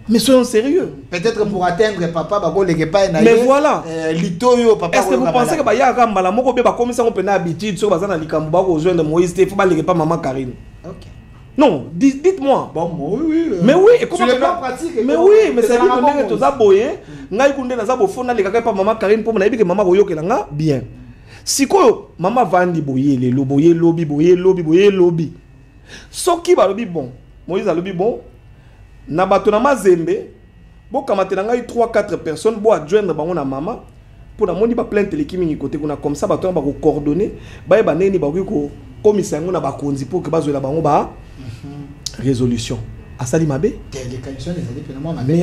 mais soyons sérieux. Peut-être pour atteindre papa, mais voilà. Est-ce que vous pensez que y a un moko be ba comme ça on peut habitude sur bazana likambo ba rejoindre Moïse, il faut pas léguer pas maman Karine. OK. Non, dites-moi. Bon, oui. Mais oui, et comment tu pas pratique. Mais oui, mais c'est dire que tu as boyé, ngai kunde na za bo fona lekaka pas maman Karine pour na yebi que maman koyokelanga bien. Siko maman vandi boyé les boyé lobby. Soki ba lobi bon. Moïse a lobi bon. Na bato na mazembe bo kamatela ngai 3-4 personnes bo adjoindre bango na mama pour na moni ba plainte l'équipe ni côté kuna comme ça bato ba ko coordonner ba ba neni ba ko komisa yango na ba konzi pour que bazoela bango ba résolution asali mabe les conditions les indépendamment mabe. Mais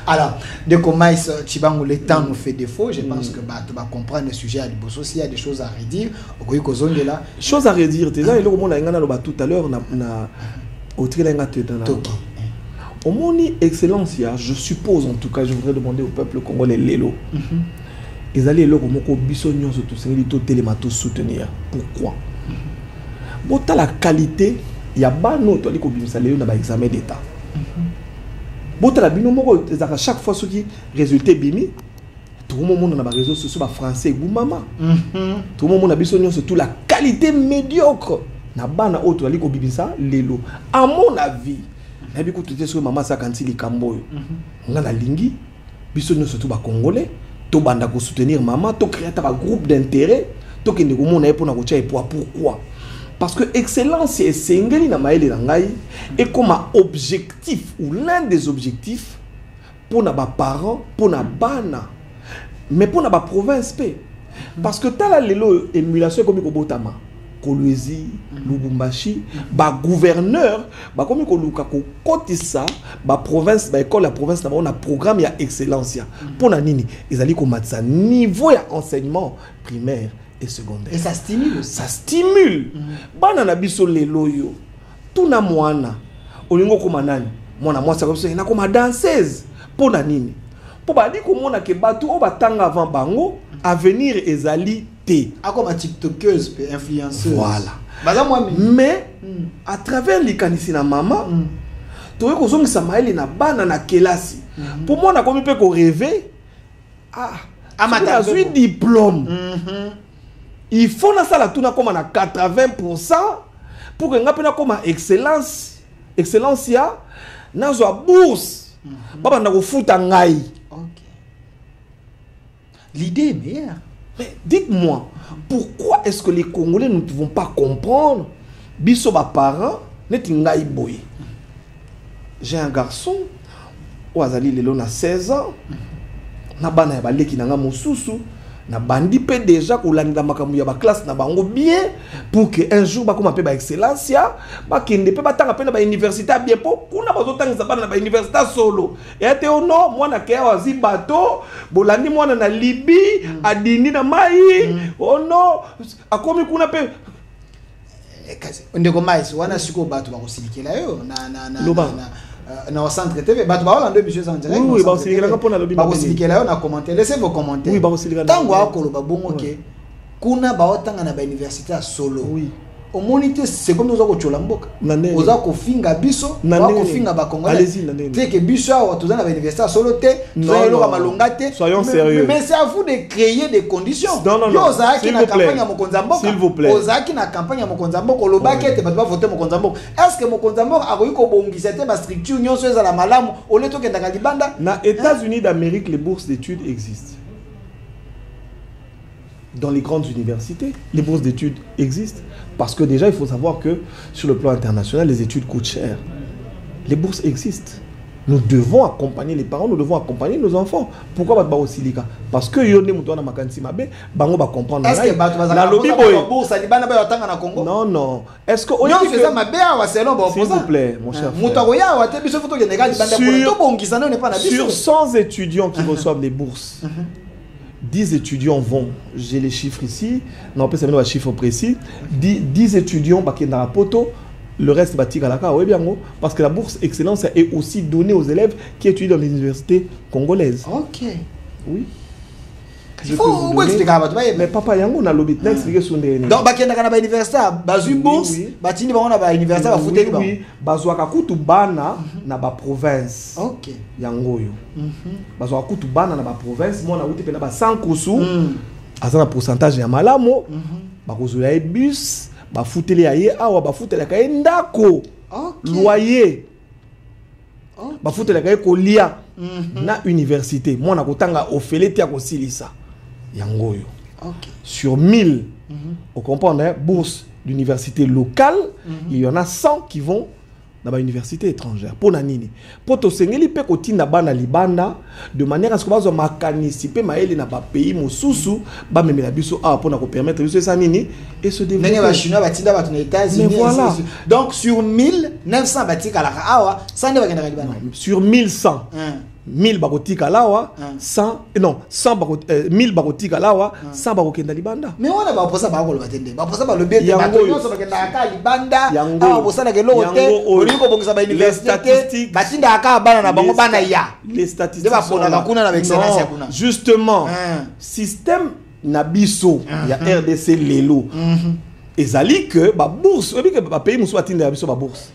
alors de Komaïs Tibangu le temps nous fait défaut, je pense que tu vas comprendre le sujet à liboso s'il y a des choses à redire okoyi kozonge là choses à redire déjà eloko mona ngana lo ba tout à l'heure na otirelenga teta na au moni excellence, je suppose en tout cas, je voudrais demander au peuple congolais Lélo. ils allaient là comme au bisognon surtout c'est les télématos soutenir pourquoi bota la qualité il y a pas notre ali ko bimisa leo na ba examen d'état bota la bino moko ezaka chaque fois ce qui résultat bimi tout le monde na ba réseaux sociaux ba français ou maman tout le monde na bisognon surtout la qualité médiocre na bana autre ali ko bimisa lelo à mon avis na bi ko tout sur maman ça quand il kambo nga na lingi bisognon surtout ba congolais to banda ko soutenir maman to créer un groupe d'intérêt to kende ko mona pour na ko tia pourquoi parce que excellence et sengeli na maele na ngai et comme objectif ou l'un des objectifs pour na ba parents pour na bana mais pour na ba province pe parce que tala lelo émulation comme ko botama Kolwezi, Lubumbashi, ba gouverneur, ba comme ko luka ko kotisa, ba province, ba école la province na on a programme ya excellence ya. Pour na nini, ils allaient ko matsa niveau ya enseignement primaire et secondaire. Et ça stimule aussi. Ça stimule. Bana na biso lelo yo. Tuna mwana. Olingo ko manani. Mwana mwasa ko na ko ma danseuse. Pour na nini? Pour ba di ko mona ke batu o batanga avant bango, avenir ezali T. Comme ma tiktokeuse, influenceuse. Voilà. Mais à travers les canisina maman, tu vois que ça m'a na bana na kelasi. Pour moi, on a comme peut rêver. Ah, à un diplôme. Il faut na sala tuna comme na 80% pour que ngapena comme excellence, excellence ya na zo bourse. Baba na ko futa ngai. OK. L'idée est meilleure. Mais dites-moi, pourquoi est-ce que les Congolais ne pouvons pas comprendre biso ba parents neti ngai boy. J'ai un garçon Ouazali lelo na 16 ans. Na bana ya baleki na nga mosusu na bandi pe déjà kolanda makamu ya ba classe na bango bien pour que un jour ba koma pe ba excellence ya ba kende pe batanga pe na ba université bien po kuna bazotangisa bana na ba université solo ete ono mwana ke wazi bato bolandi mwana na Libye adini na mai ono akomi kuna pe ndeko mais wana siko bato ba kosilikela yo na centre TV bato ba Hollande monsieur en direct oui ba kosilikela ka pona lobi ba kosilikela yo na commenter laissez vos commentaires oui ba kosilikela tango akolo ba bongo ke kuna ba otanga na ba université solo oui au moniteur c'est comme nous avons chola mboka oza ko finga biso ba ko finga ba congolais allez-y te que biso awa toza na ba université solo te soyez ka malonga te soyons sérieux mais c'est à vous de créer des conditions yo oza ki na campagne ya mokonza mboka s'il vous plaît oza ki na campagne ya mokonza mboka lobaki te bato ba voter mokonza mboka est-ce que mokonza mboka akoyi ko bongisa te ba structure nyonso eza la malamu ole to kenda ka libanda na États-Unis d'Amérique les bourses d'études existent. Dans les grandes universités, les bourses d'études existent. Parce que déjà, il faut savoir que sur le plan international, les études coûtent cher. Les bourses existent. Nous devons accompagner les parents, nous devons accompagner nos enfants. Pourquoi pas aussi les cas? Parce que yone mutuana makansi mabe, bango ba comprendre. Est-ce que la lobby bourse alibana ba yotanga na Congo? Non non. Est-ce que on fait ça mabe wa selon ba s'il vous plaît, mon cher frère. Mutakoya wa te biso photo genega libanda pour to bongisa non n'est pas na biso. Sur 100 étudiants qui reçoivent les bourses, 10 étudiants vont, j'ai les chiffres ici, non, pas seulement les chiffres précis, 10 étudiants qui sont dans la poto, le reste va tirer à la carte, oui bien, parce que la bourse excellence est aussi donnée aux élèves qui étudient dans les universités congolaises. Ok. Oui. Il faut expliquer à votre mais papa, yango na lobby, n'expliquer sur les. Donc, bah qui est dans la université, basu bourse, bah tini bah on a ba université, bah fouter bah. Oui, bazwa kutu bana na ba province. Ok. Yango yo. Bazwa kutu bana na ba province, moi na uti pe na ba 100 kusu. Azana pourcentage ya malamo. Ba kozula e bus, ba futele aye awa ba futele ka ndako. Loyer. Ba futele ka kolia na université. Moi na kotanga ofelete ya kosilisa. Yango yo. Ok. Sur 1000, on comprend, hein, bourse d'université locale, il y en a 100 qui vont dans l'université étrangère. Pour nanini. Pour to sengeli pe koti na bana libanda de manière à ce que bazo makanisipe maele na ba pays mosusu ba memela biso a pour na ko permettre biso ça nini et se développer. Nene ba chinois batinda ba tuna États-Unis. Mais voilà. Donc sur 1900 batika la awa, ça ne va pas libanda. Sur 1100. 1000 bakotika lawa 100 non 100 1000 bakotika lawa 100 bakokenda libanda. Mais on a pas ça ba ko batende ba ça ba le bien de ba nyonso bakenda aka libanda awa bosala ke lote oliko bongisa ba université batinda aka bana na bango bana ya les statistiques ba pona na kuna na excellence ya kuna justement système na biso ya RDC lelo ezali que ba bourse obi que ba pays musu batinda biso ba bourse.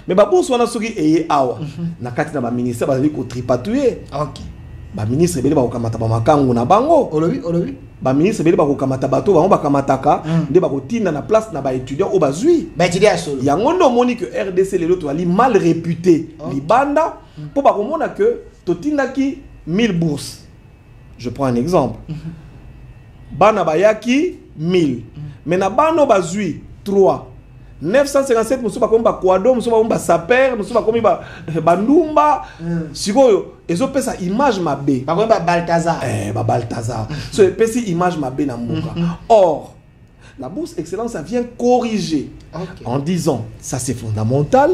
Mais ba bourse wana soki eye awa na kati na ba ministère bazali ko tripatouiller. OK. Ba ministre bele ba kokamata ba makangu na bango. Olobi. Ba ministre bele ba kokamata bato bango ba kamataka nde ba kotinda na place na ba étudiants au bazui. Ba étudiants solo. Yango ndo moni que RDC lelo to ali mal réputé libanda pour ba komona que totinda ki 1000 bourses. Je prends un exemple. Bana bayaki 1000. Mais na bano bazui 3. 957 musuba komba kwado musuba komba saper musuba komi ba bandumba sikoyo ezopesa image mabe ba komba Balthazar ba Balthazar so pesi image mabe na mboka. Or la bourse excellence ça vient corriger en disant ça c'est fondamental.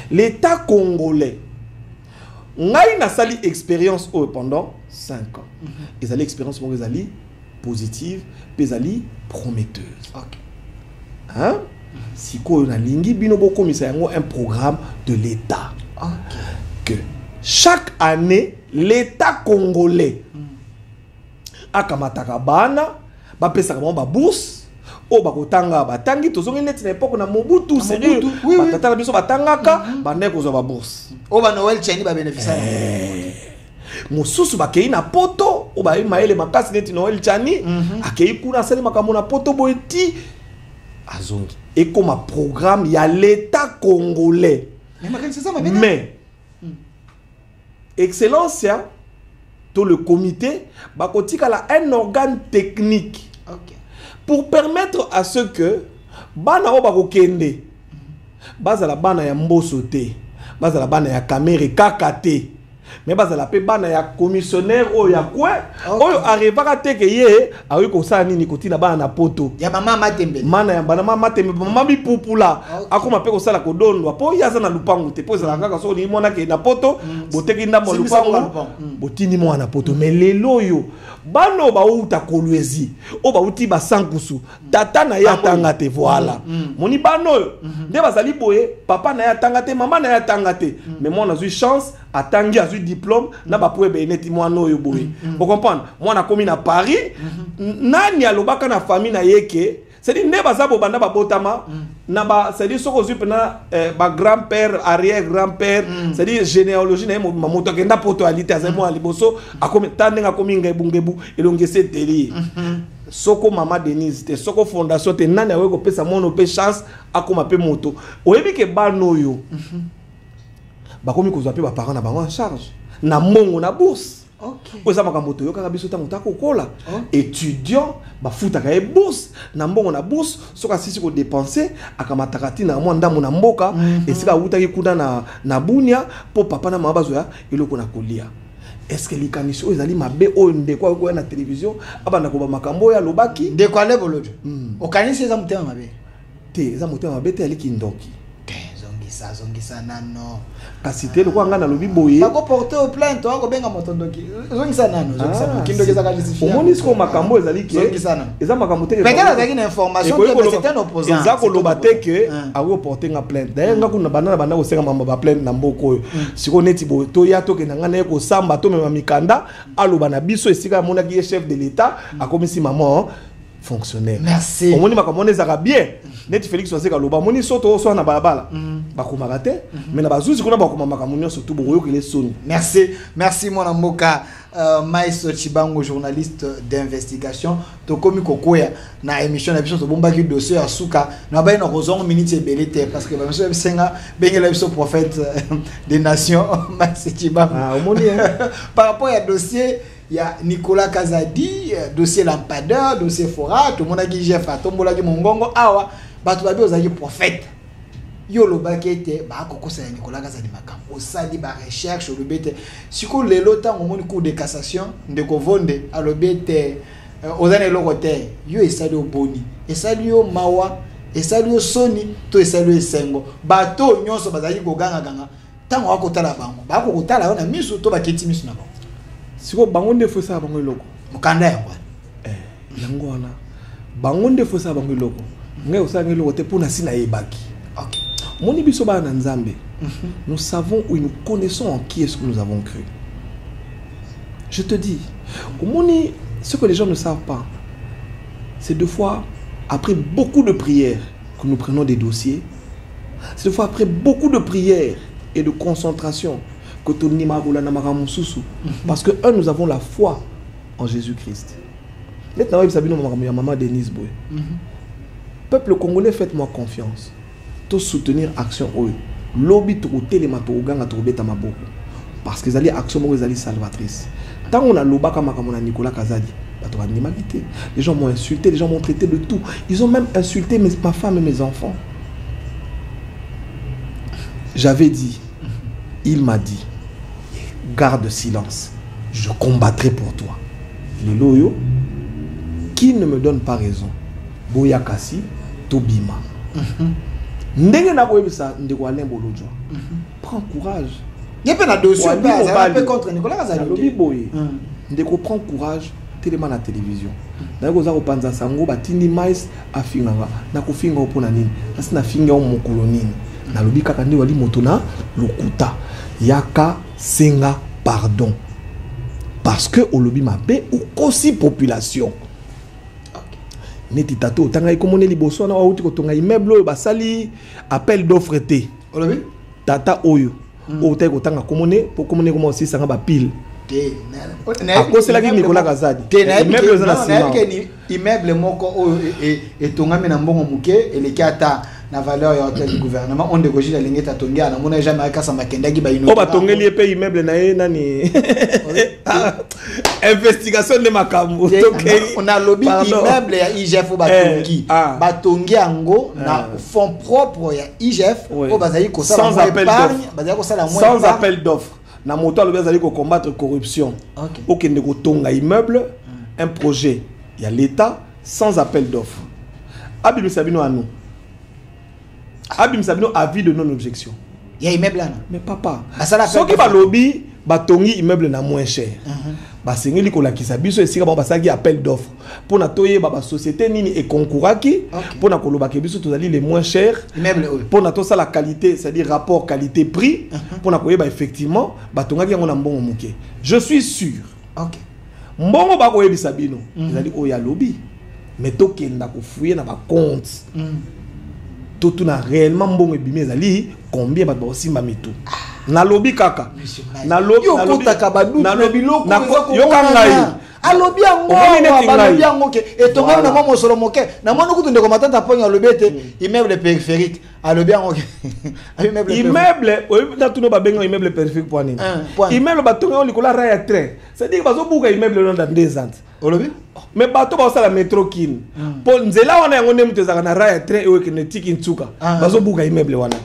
L'État congolais ngai na sali expérience pendant 5 ans. Ils allaient expérience pour les positive, puis ali prometteuse. Hein? Si on a lingi bino boko misayango un programme de l'État. Que chaque année l'État congolais akamataka bana ba pesa ba bourse o ba kotanga batangi tozongi net na époque na Mobutu sérieux batata na biso batangaka bande ko zo ba bourse o ba Noël chani ba bénéficiaire mosusu bakei na poto o ba maele makasi net Noël chani akei kuna sali makambo na poto boeti azongi et comme un programme il y a l'État congolais mais excellence tout le comité bakotika la un organe technique pour permettre à ce que bana o bakokende bazala bana ya mboso te bazala bana ya kamere kakate mais bazala pe bana ya commissionnaire o ya kwe oyo arrivera te ke ye ayi ko sa nini kotina bana na poto ya mama matembe mana ya bana mama matembe mama bipupula akoma pe ko sala ko dondwa po yaza na lupangu te po zala kaka so ni mona ke na poto boteki ndambo lupangu botini mwana na poto mais lelo yo bano ba uta kolwezi o ba uti ba sankusu tata na ya tanga te voilà moni bano nde bazali boye papa na ya tanga te mama na ya tanga te mais moi na eu chance atangi azui diplôme na ba poe beneti mwana oyo boye vous comprendre mwana komi na Paris nani alobaka na famille na yeke c'est dit ne bazabo banda ba botama na ba c'est dit soko zui pena ba grand-père arrière grand-père c'est dit généalogie na moto kenda poto alite azemo aliboso akomi tandenga komi ngebu elongese teli soko mama Denise te soko fondation te nani awe ko pesa mono pe chance akoma pe moto oyebi ke bano yo bakomi ko zape ba parents na bango en charge na mongo na bourse. Oza makambo to yoka biso ta mutako kola étudiant ba futa ka e bourse na mbongo na bourse soka sisi ko dépenser akamataka tina mwa ndambo na mboka esika utaki kuna na bunia po papa na mama bazoya eloko na kolia. Est-ce que likanisi ezali mabe o ndeko ko na télévision abana ko ba makambo ya lobaki ndeko ale bolojo okanisi eza mutema mabe te eza mutema mabe te ali kindoki zongisa nano kasi te lokwa nga na lobi boye bako porter au plainte wako benga motondoki zongisa nano kindoki za justifier omoni siko makambo ezali ke eza makambo te pekala zaki na information que c'est un opposant eza ko loba te ke awo porter nga plainte d'ailleurs nga kuna bana ko senga mamba ba plainte na mboko oyo siko neti boye to ya to ke nga na ko samba to mema mikanda aloba na biso esika mona ki chef de l'état akomisi maman fonctionnaire. Merci. Omoni makamone zaka bien. Neti Félix Waseka loba moni soto so na balabala. Bakoma te mais na bazuzi kuna bakoma makamunyo surtout boyo que les soni. Merci mon amoka Maïso Chibango journaliste d'investigation to komi kokoya na émission na biso to bombaki dossier ya suka na ba na kozongo minute belete parce que ba monsieur Senga bengela biso prophète des nations Maïso Chibango. Ah omoni par rapport à dossier il y a Nicolas Kazadi, dossier Lampardeur, dossier Fora, tout le monde a dit Jeff, tout le monde a dit Mongongo, awa, bah tu vas bien aux prophète. Yo le bakete, bah koko c'est Nicolas Kazadi makam. Au sadi bah recherche le bête. Si qu'on les lotan au monde cour de cassation, de kovonde, à le bête, aux années loroté, yo et sadi au boni, et sadi au mawa, et sadi au soni, to et sadi au sengo. Bateau nyon so bazali go ganga ganga. tango akotala bango bako kotala ona miso to baketi miso na bango siko bango nde fo sa bango eloko mukanda yango yango wana bango nde fo sa bango eloko ngai osala eloko te pona sina yebaki. OK Moni biso ba na Nzambe. Nous savons ou nous connaissons en qui est-ce que nous avons cru. Je te dis, Moni, ce que les gens ne savent pas, c'est deux fois après beaucoup de prières que nous prenons des dossiers. C'est deux fois après beaucoup de prières et de concentration que parce que nous avons la foi en Jésus-Christ. Maman Denise Boy. Peuple congolais, faites-moi confiance. Tout soutenir action eux. Lobby to télémato ganga to beta maboko. Parce que les actions sont salvatrices. Tant on a l'obaka makamona Nicolas Kazadi, les gens m'ont insulté, les gens m'ont traité de tout. Ils ont même insulté ma femme et mes enfants. J'avais dit, il m'a dit, garde silence, je combattrai pour toi. Les loyaux, qui ne me donne pas raison, Boyakasi, Tobima. Prends courage. Il y a pas de dossier contre Nicolas Kazadi. Ndeko prend courage. Tellement la télévision. D'ailleurs, vous avez pensé à Sango, batini mais à finanga. Na kofinga opona nini. Nasi na finga o mokolo nini. Na lobi kaka ndi wali motona lokuta. Yaka senga pardon. Parce que au lobi mabe ou kosi population. Neti tato tanga ikomone liboso na wauti ko tonga immeuble basali appel d'offre té. Olobi tata oyo. O tay ko tanga komone pour komone comment aussi sanga ba pile. C'est là que Nicolas Kazadi. Immeuble moko et tongami na mbongo muke et les kata na valeur ya hôtel du gouvernement on dégoge la ligne tatongia na mona jamais kasa makenda gi ba ino. O ba tongeli pe immeuble na ye nani. Investigation de makambo. On a lobby immeuble ya IGF ba tongi. Ba tongi ango na fonds propre ya IGF o bazali ko sala sans appel d'offre. Bazali ko sala sans appel d'offre. Na moto alobi azali ko combattre corruption. OK ndeko tonga immeuble un projet il y a l'état sans appel d'offre. Abim Sabino à nous. Abim Sabino avis de non objection. Il y a immeuble là. Mais papa, ce qui va lobby batongi immeuble na moins cher. Ba sengeli ko la kisabiso esika ba basaki appel d'offre. Pour na toye ba société nini et concouraki pour na koloba ke biso tozali les moins chers. Immeuble pour na to ça la qualité, c'est-à-dire rapport qualité prix pour na koyeba effectivement batongaki yango na mbongo muke. Je suis sûr. OK. Mbongo ba koyebisa bino, ezali oya lobby. Mais to kenda ko fouiller na ba compte. Tout na réellement mbongo ebimi ezali combien ba osimba mitu. Na lobby kaka. Na lobby na lobby loko yo kangai. A lobby yango ba lobby yango ke etonga na mama solo moke. Na mwana kutu ndeko matata ponga lobby ete immeuble périphérique. A lobby yango ke. Immeuble na tuno ba benga immeuble périphérique pour nini. Immeuble ba tonga likola raya train. C'est-à-dire bazo buka immeuble dans des ans. Olobi? Mais bato ba sala métro kin. Po nzela wana yango nemu tezaka na raya train ewe ke netiki ntsuka. Bazo buka immeuble wana.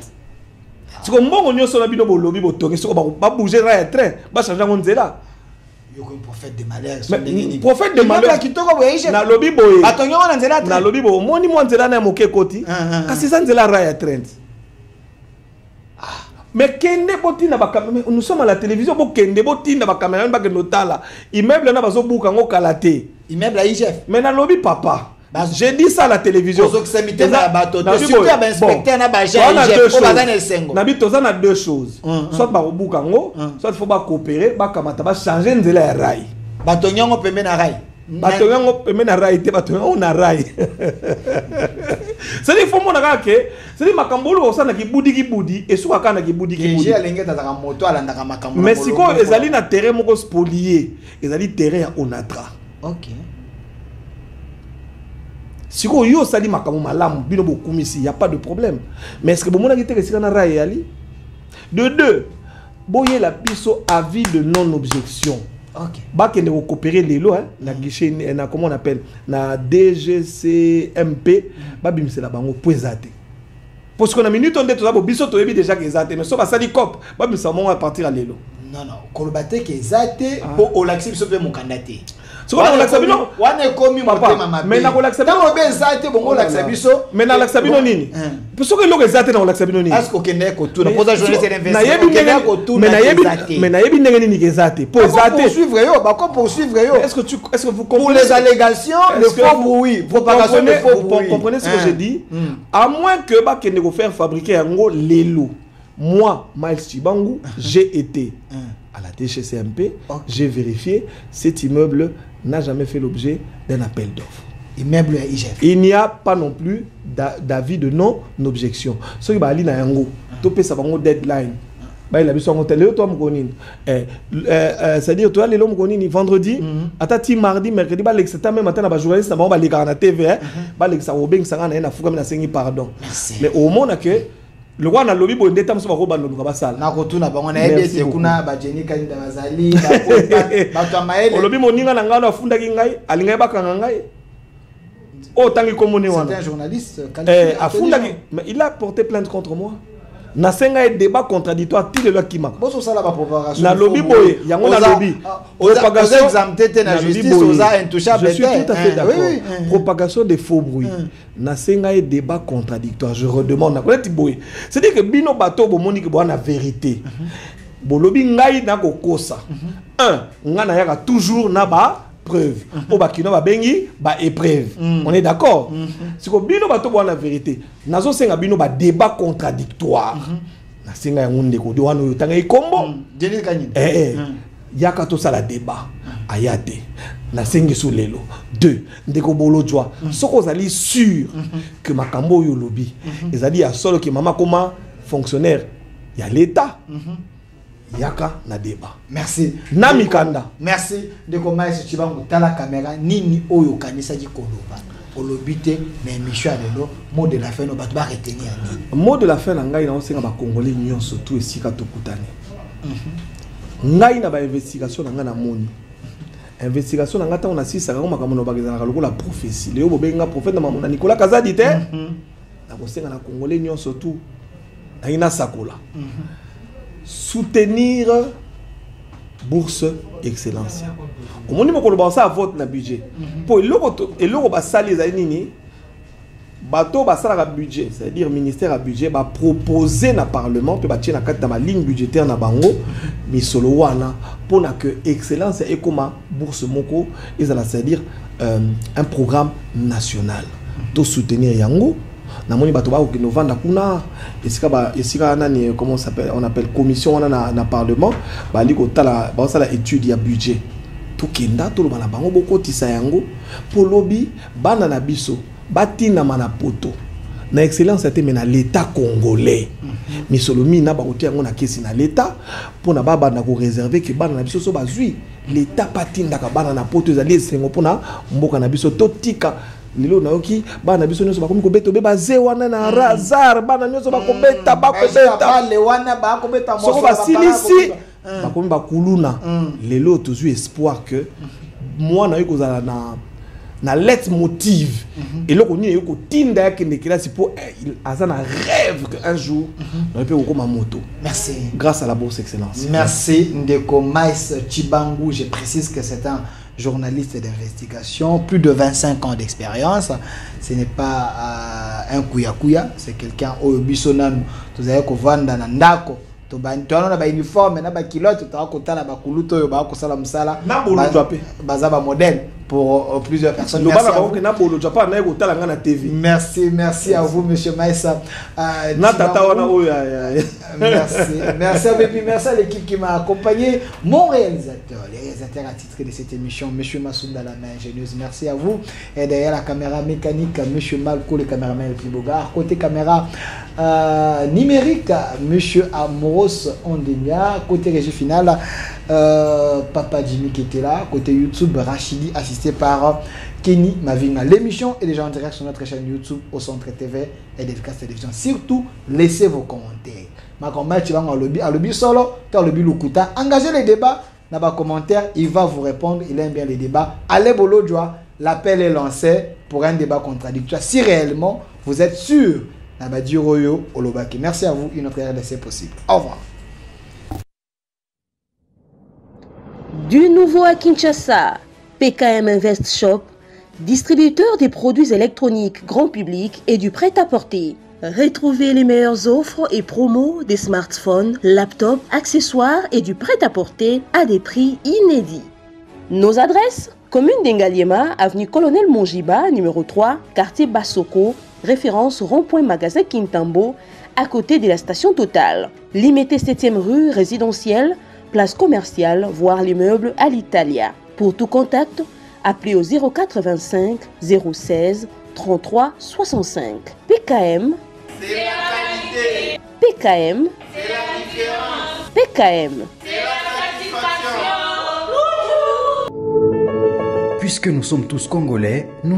Si on bon on sur bino lobby botongi si on va bouger là train va changer nzela yo ko prophète de malheur prophète de malheur kitoko boyeje na lobby boye batongi on nzela na lobby bo moni mo nzela na moke koti kasi ça nzela raya train mais kende botina ba caméra nous sommes à la télévision bo kende botina ba caméra ba ke notala immeuble na bazo buka ngo kalaté immeuble à IGF mais na lobby papa. J'ai dit ça à la télévision. On a deux choses. Soit ba obukango, soit il faut ba coopérer, ba kamata ba changer nzela ya rai. Batonyango pembe na rai. Batonyango pembe na rai te batonyango na rai. C'est il faut mon que c'est makambolo osana ki budi et soit kana ki budi. J'ai alenge tata moto alanda ka makambo. Mais siko ezali na terrain moko spolié, ezali terrain ya Onatra. OK. Si vous avez sali makamu malamu bino bokumisi, il y a pas de problème. Mais est-ce que vous avez dit que c'est un rail ali? De deux, boye la biso avis de non objection. OK. Ba kende ko coopérer lelo hein, na guichet na comment on appelle na DGCMP, ba bimse la bango poezate. Parce qu'on a minute on dit tout ça biso to yebi déjà que ezate mais so ba sali cop, ba bimse mo va partir à lelo. Non non, kolobate que ezate pour olaxi biso pe mo candidaté. Ce qu'on a l'acception. Wana komi motema mabe. Mais na l'acception. Tant obe zate bongo l'acception. Mais na l'acception nini? Parce que l'autre zate na l'acception nini? Est-ce qu'on connaît ko tout na posa journaliste d'investissement. Mais na yebi ndenge nini zate. Pour zate. Poursuivre yo, ba ko poursuivre yo. Est-ce que vous comprenez? Pour les allégations, le faux bruit, propagation de faux bruit. Vous comprenez ce que je dis? À moins que ba kende ko faire fabriquer yango lelo. Moi, Miles Chibangu, j'ai été à la DGCMP, j'ai vérifié, cet immeuble n'a jamais fait l'objet d'un appel d'offres. Immeuble IGF. Il n'y a pas non plus d'avis de non-objection. Ce qui va aller dans Yango, topé ça va en deadline. Il a besoin de toi, c'est-à-dire, toi, les hommes vendredi, atati mardi, mercredi, même matin, les journalistes, on va les garder à la TV, pardon. Mais au monde que le roi n'a lobby pour une détente sur la na kotuna bango na ebete kuna ba Jenny Kalinda bazali ba Tamaele lobby moninga na ngana afunda ki ngai alinga bakanga ngai o tangi komone wana c'est un journaliste afunda mais il a porté plainte contre moi na senga débat contradictoire ti le loi kimaka boso sala ba propagation na lobby boye yango na lobby propagation examté na justice oza intouchable. Je suis tout à fait d'accord. Propagation des faux bruits na senga débat contradictoire. Je redemande na koleti boye. C'est-à-dire que bino bato bo moni ke bo na vérité. Bo lobby ngai na kokosa. Ngana yaka toujours na ba preuve. O ba kino ba bengi ba épreuve. On est d'accord? Si ko bino bato bo na vérité. Nazo senga bino ba débat contradictoire. Na senga ngunde ko do wano yotanga ikombo. Jenny Kanyini. Yaka to sala débat ayate na sengi sous lelo 2 ndeko bolo joie soko zali sûr que makambo yo lobby ezali ya solo que mama comment fonctionnaire ya l'état yaka na débat. Merci na mikanda. Merci ndeko Miles Chibangu tala caméra nini oyo kanisa di koloba olobité na émission lelo mot de la fin no bato ba retenir ni mot de la fin na ngai na osenga ba congolais nyonso tout esika to kutane ngai na ba investigation na nga na moni investigation na nga ta on assiste ka makambo no bageza na lokola prophétie leo bobenga prophète na mamona Nicolas Kazadi te na kosenga na congolais nyonso tout na ina sakola soutenir bourse excellence omoni mokolo ba sa vote na budget po eloko ba sali za nini bato basala ka budget, c'est-à-dire ministère à budget va proposer na parlement pe ba tie na kati na ligne budgétaire na bango misolo wana pour que excellence et comme bourse moko ezala, c'est-à-dire un programme national to soutenir yango na moni bato ba ko novanda kuna esika nani comment ça s'appelle, on appelle commission wana na parlement ba liko tala ba sala étude ya budget to kenda to bana bango boko tisa yango pour lobby bana na biso batina manapoto na excellence ate mena l'état congolais misolomi na bakote yango na kesi na l'état pour na baba na ko réserver que bana na biso so bazui l'état patinda ka bana na poto ezali esengo pona mboka na biso totika lilo na yoki bana biso nyonso bakomi kobeta be baze wana na razar bana nyonso bakobeta bale wana bakobeta moso soko basilisi bakomi bakuluna lelo tozui espoir que moi na yoko zala na let motive et là on y est tinda que ne classe pour il a un rêve qu'un jour on peut comme moto. Merci grâce à la bourse excellence. Merci ndeko Miles Chibangu. Je précise que c'est un journaliste d'investigation, plus de 25 ans d'expérience. Ce n'est pas un kuya, c'est quelqu'un au bisonan vous avez ko vanda na ndako to bantono na ba uniforme na ba kilote to akotala ba kuluto yo ba ko sala musala na bolo japé bazaba modèle pour plusieurs personnes. Merci à vous, monsieur Maïssa. Merci à l'équipe qui m'a accompagné. Mon réalisateur, les réalisateurs attitrés de cette émission, monsieur Massounda, la main ingénieuse. Merci à vous. Et derrière la caméra mécanique, monsieur Malco, le caméraman le plus bogard. Côté caméra numérique, monsieur Amoros Ondemia. Côté régie finale, Papa Jimmy qui était là. Côté YouTube, Rachidi, assisté par Kenny Mavinga. L'émission est déjà en direct sur notre chaîne YouTube au Centre TV et Dédicace Télévision. Surtout, laissez vos commentaires. Ma campagne, tu vas en lobby solo, tu as lobby Lukuta. Engagez les débats dans les commentaires, il va vous répondre. Il aime bien les débats. Allez, Bolo Joie, l'appel est lancé pour un débat contradictoire. Si réellement vous êtes sûr, Nabadi Royo Olobaki. Merci à vous. Une autre RDC possible. Au revoir. Du nouveau à Kinshasa, PKM Invest Shop, distributeur des produits électroniques grand public et du prêt-à-porter. Retrouvez les meilleures offres et promos des smartphones, laptops, accessoires et du prêt-à-porter à des prix inédits. Nos adresses: commune d'Engaliema, avenue Colonel Mongiba, numéro 3, quartier Bassoko, référence rond-point magasin Kintambo, à côté de la station Total. Limité 7e rue résidentielle, place commerciale, voire l'immeuble à l'Italia. Pour tout contact, appelez au 085 016 33 65. PKM, c'est la qualité. PKM, c'est la différence. PKM, c'est la satisfaction. Puisque nous sommes tous Congolais, nous